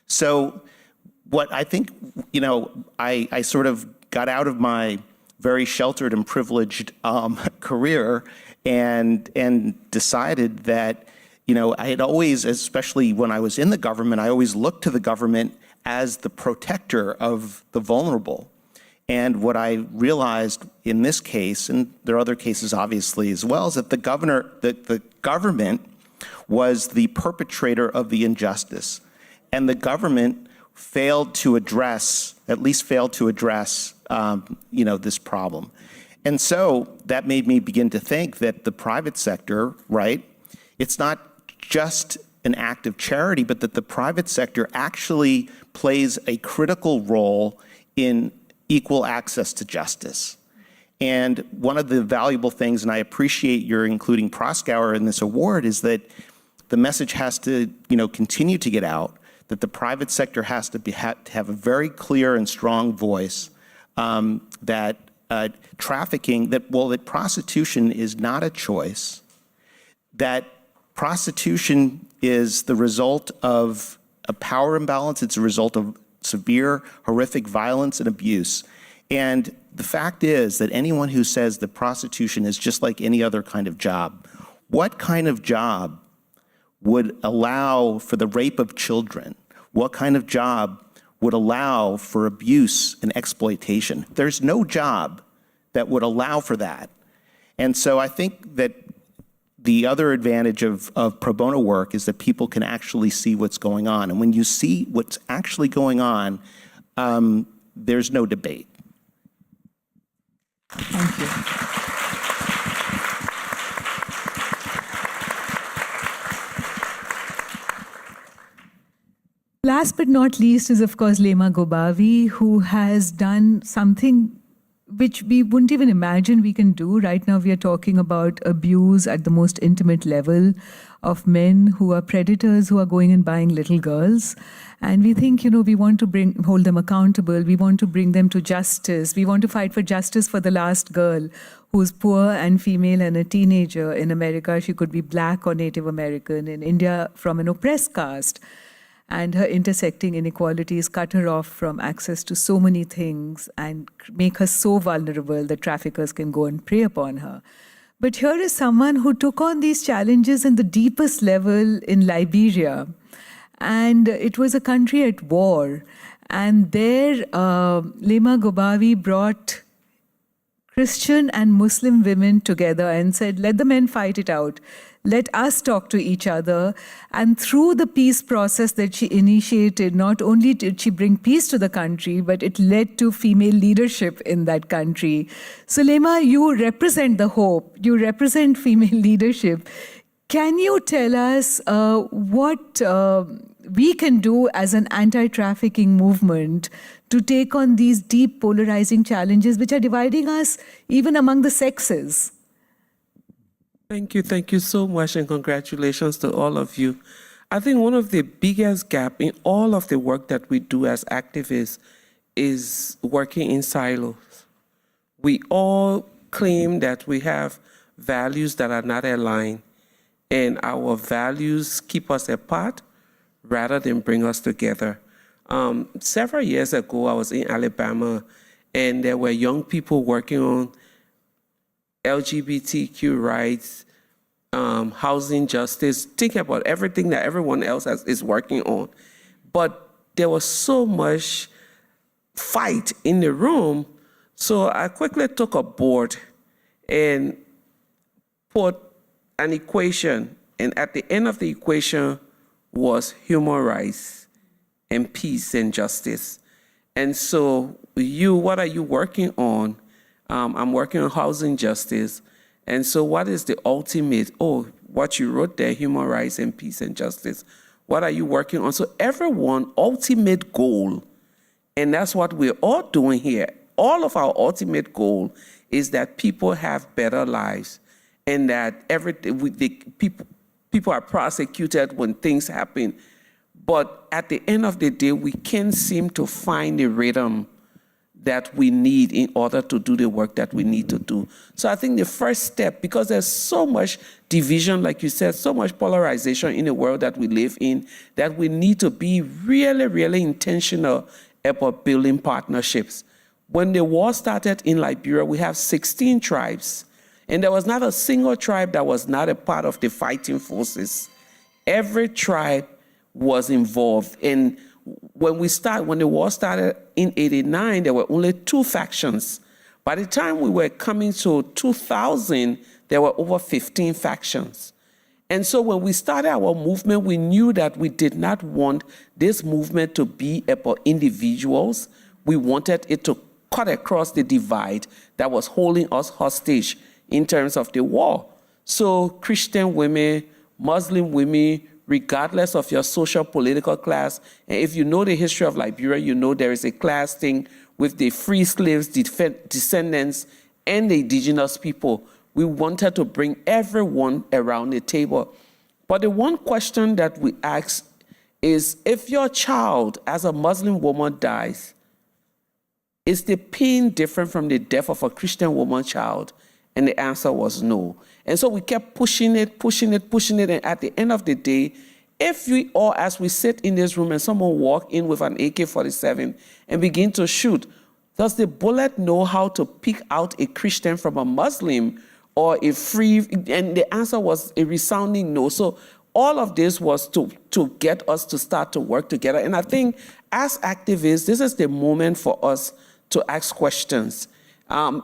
Speaker 21: So what I think, I sort of got out of my very sheltered and privileged career and decided that, I had always, especially when I was in the government, I always looked to the government as the protector of the vulnerable. And what I realized in this case, and there are other cases obviously as well, is that the government was the perpetrator of the injustice. And the government failed to address, this problem. And so that made me begin to think that the private sector, right, it's not just an act of charity, but that the private sector actually plays a critical role in equal access to justice. And one of the valuable things, and I appreciate your including Proskauer in this award, is that the message has to, continue to get out, that the private sector has to have a very clear and strong voice, that trafficking, that prostitution is not a choice, that prostitution is the result of a power imbalance, it's a result of severe, horrific violence and abuse. And the fact is that anyone who says that prostitution is just like any other kind of job, what kind of job would allow for the rape of children? What kind of job would allow for abuse and exploitation? There's no job that would allow for that. And so I think that the other advantage of pro bono work is that people can actually see what's going on. And when you see what's actually going on, there's no debate.
Speaker 20: Thank you. Last but not least is, of course, Leymah Gwobee, who has done something which we wouldn't even imagine we can do. Right now, we are talking about abuse at the most intimate level of men who are predators, who are going and buying little girls. And we think, we want to hold them accountable. We want to bring them to justice. We want to fight for justice for the last girl who's poor and female and a teenager in America. She could be Black or Native American. In India, from an oppressed caste. And her intersecting inequalities cut her off from access to so many things and make her so vulnerable that traffickers can go and prey upon her. But here is someone who took on these challenges in the deepest level in Liberia. And it was a country at war. And there, Leymah Gwobee brought Christian and Muslim women together and said, let the men fight it out. Let us talk to each other. And through the peace process that she initiated, not only did she bring peace to the country, but it led to female leadership in that country. So Leymah, you represent the hope. You represent female leadership. Can you tell us what we can do as an anti-trafficking movement to take on these deep polarizing challenges which are dividing us even among the sexes?
Speaker 4: Thank you so much, and congratulations to all of you. I think one of the biggest gaps in all of the work that we do as activists is working in silos. We all claim that we have values that are not aligned, and our values keep us apart rather than bring us together. Several years ago, I was in Alabama, and there were young people working on LGBTQ rights, housing justice, thinking about everything that everyone else is working on. But there was so much fight in the room, so I quickly took a board and put an equation, and at the end of the equation was human rights and peace and justice. And so what are you working on? I'm working on housing justice. And so what is the ultimate? Oh, what you wrote there, human rights and peace and justice. What are you working on? So everyone, ultimate goal, and that's what we're all doing here. All of our ultimate goal is that people have better lives, and that people are prosecuted when things happen. But at the end of the day, we can't seem to find a rhythm that we need in order to do the work that we need to do. So I think the first step, because there's so much division, like you said, so much polarization in the world that we live in, that we need to be really, really intentional about building partnerships. When the war started in Liberia, we have 16 tribes, and there was not a single tribe that was not a part of the fighting forces. Every tribe was involved. And when the war started in '89, there were only 2 factions. By the time we were coming to 2000, there were over 15 factions. And so when we started our movement, we knew that we did not want this movement to be about individuals. We wanted it to cut across the divide that was holding us hostage in terms of the war. So Christian women, Muslim women, regardless of your social political class, and if you know the history of Liberia, you know there is a class thing with the free slaves, descendants, and the indigenous people. We wanted to bring everyone around the table. But the one question that we ask is, if your child, as a Muslim woman, dies, is the pain different from the death of a Christian woman child? And the answer was no. And so we kept pushing it. And at the end of the day, if we all, as we sit in this room and someone walk in with an AK-47 and begin to shoot, does the bullet know how to pick out a Christian from a Muslim or a free? And the answer was a resounding no. So all of this was to get us to start to work together. And I think as activists, this is the moment for us to ask questions.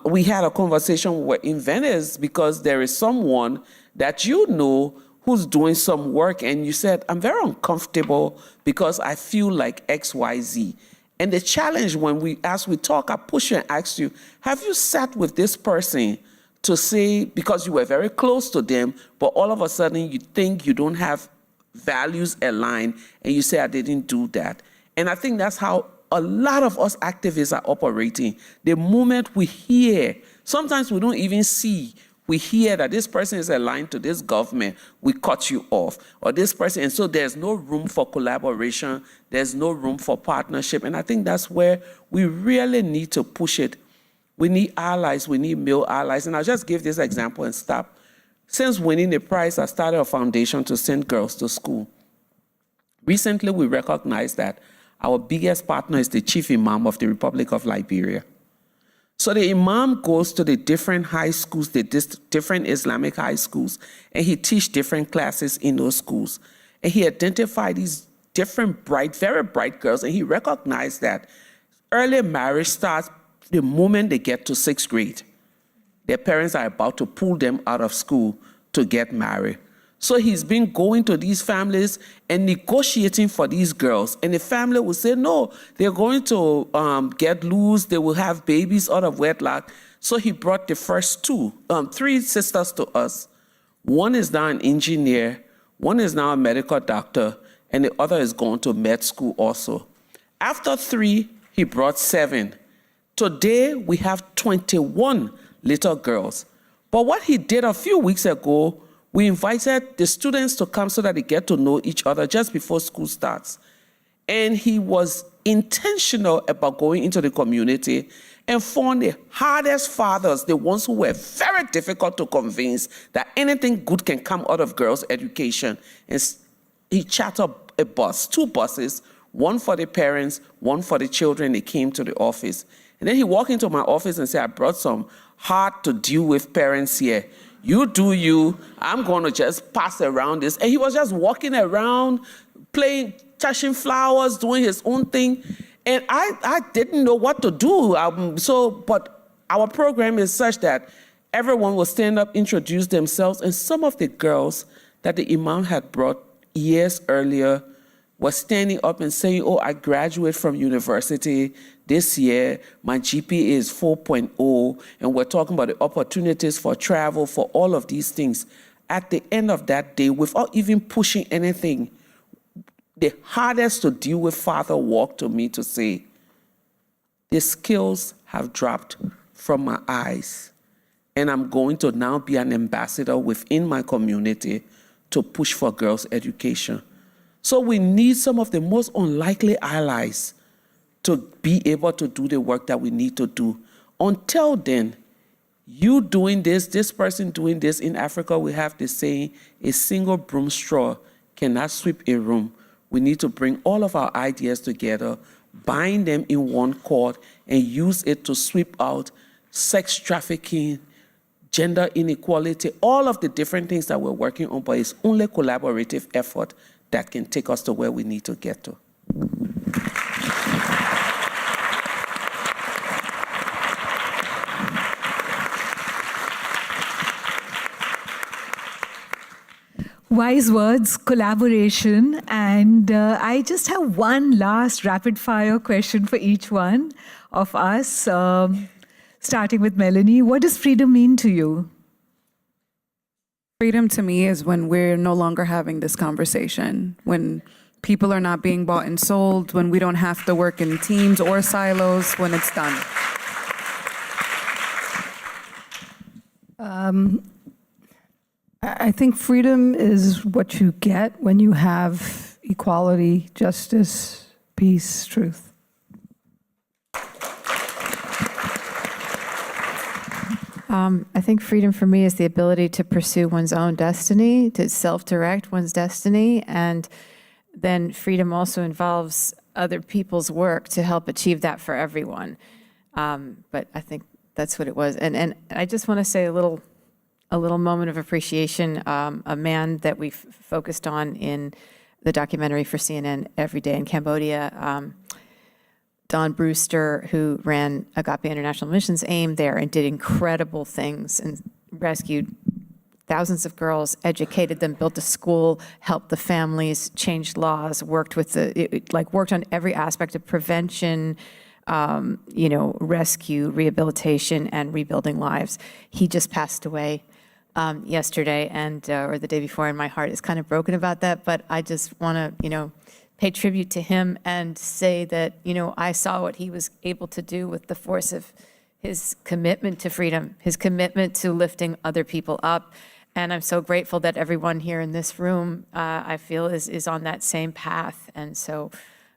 Speaker 4: We had a conversation in Venice because there is someone that you know who's doing some work, and you said, I'm very uncomfortable because I feel like X, Y, Z. And the challenge as we talk, I push you and ask you, have you sat with this person to say, because you were very close to them, but all of a sudden you think you don't have values aligned, and you say, I didn't do that. And I think that's how a lot of us activists are operating. The moment we hear, sometimes we don't even see, we hear that this person is aligned to this government, we cut you off, or this person, and so there's no room for collaboration, there's no room for partnership, and I think that's where we really need to push it. We need allies, we need male allies, and I'll just give this example and stop. Since winning the prize, I started a foundation to send girls to school. Recently, we recognized that our biggest partner is the chief imam of the Republic of Liberia. So the imam goes to the different high schools, the different Islamic high schools, and he teaches different classes in those schools. And he identified these different very bright girls, and he recognized that early marriage starts the moment they get to 6th grade. Their parents are about to pull them out of school to get married. So he's been going to these families and negotiating for these girls. And the family will say, no, they're going to get loose. They will have babies out of wedlock. So he brought the first 3 sisters to us. One is now an engineer. One is now a medical doctor. and the other is going to med school also. After 3, he brought 7. Today, we have 21 little girls. But what he did a few weeks ago, we invited the students to come so that they get to know each other just before school starts. And he was intentional about going into the community and found the hardest fathers, the ones who were very difficult to convince that anything good can come out of girls' education. And he chartered a bus, 2 buses, one for the parents, one for the children. They came to the office. And then he walked into my office and said, I brought some hard to deal with parents here. You do you, I'm going to just pass around this. And he was just walking around, playing, touching flowers, doing his own thing. And I didn't know what to do. But our program is such that everyone will stand up, introduce themselves. And some of the girls that the imam had brought years earlier were standing up and saying, oh, I graduated from university this year. My GPA is 4.0. And we're talking about the opportunities for travel, for all of these things. At the end of that day, without even pushing anything, the hardest to deal with father walked to me to say, the skills have dropped from my eyes. And I'm going to now be an ambassador within my community to push for girls' education. So we need some of the most unlikely allies to be able to do the work that we need to do. Until then, you doing this person doing this. In Africa, we have the saying, a single broom straw cannot sweep a room. We need to bring all of our ideas together, bind them in one cord, and use it to sweep out sex trafficking, gender inequality, all of the different things that we're working on, but it's only collaborative effort that can take us to where we need to get to.
Speaker 20: Wise words, collaboration, and I just have one last rapid-fire question for each one of us, starting with Melanie. What does freedom mean to you?
Speaker 17: Freedom to me is when we're no longer having this conversation, when people are not being bought and sold, when we don't have to work in teams or silos, when it's done.
Speaker 18: I think freedom is what you get when you have equality, justice, peace, truth.
Speaker 19: I think freedom for me is the ability to pursue one's own destiny, to self-direct one's destiny, and then freedom also involves other people's work to help achieve that for everyone. But I think that's what it was. And I just want to say a little moment of appreciation. A man that we've focused on in the documentary for CNN Every Day in Cambodia, Don Brewster, who ran Agape International Missions AIM there and did incredible things and rescued thousands of girls, educated them, built a school, helped the families, changed laws, worked on every aspect of prevention, rescue, rehabilitation, and rebuilding lives. He just passed away yesterday or the day before, and my heart is kind of broken about that, but I just want to, pay tribute to him and say that, I saw what he was able to do with the force of his commitment to freedom, his commitment to lifting other people up. And I'm so grateful that everyone here in this room, I feel, is on that same path. And so,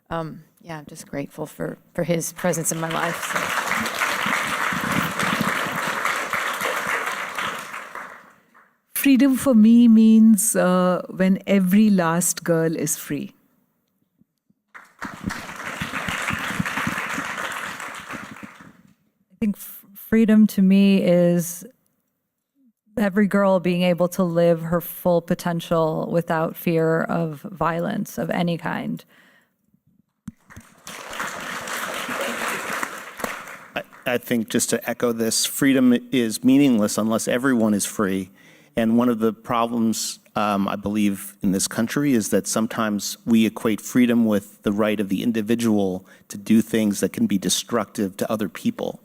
Speaker 19: I'm just grateful for his presence in my life. So.
Speaker 20: Freedom for me means when every last girl is free.
Speaker 6: I think freedom to me is every girl being able to live her full potential without fear of violence of any kind.
Speaker 21: I think, just to echo this, freedom is meaningless unless everyone is free. And one of the problems, I believe, in this country is that sometimes we equate freedom with the right of the individual to do things that can be destructive to other people.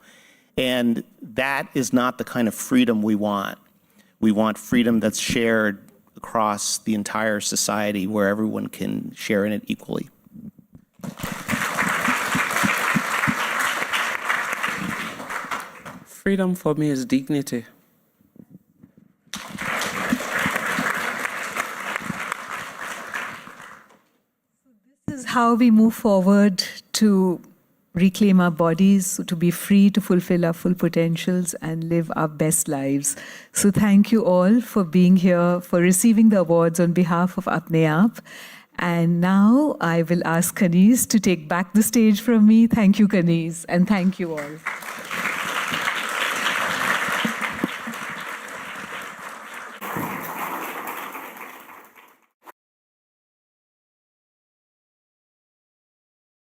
Speaker 21: And that is not the kind of freedom we want. We want freedom that's shared across the entire society where everyone can share in it equally.
Speaker 4: Freedom for me is dignity.
Speaker 20: This is how we move forward to reclaim our bodies, to be free to fulfill our full potentials and live our best lives. So thank you all for being here, for receiving the awards on behalf of Apne Aap. And now I will ask Kaneez to take back the stage from me. Thank you, Kaneez, and thank you all.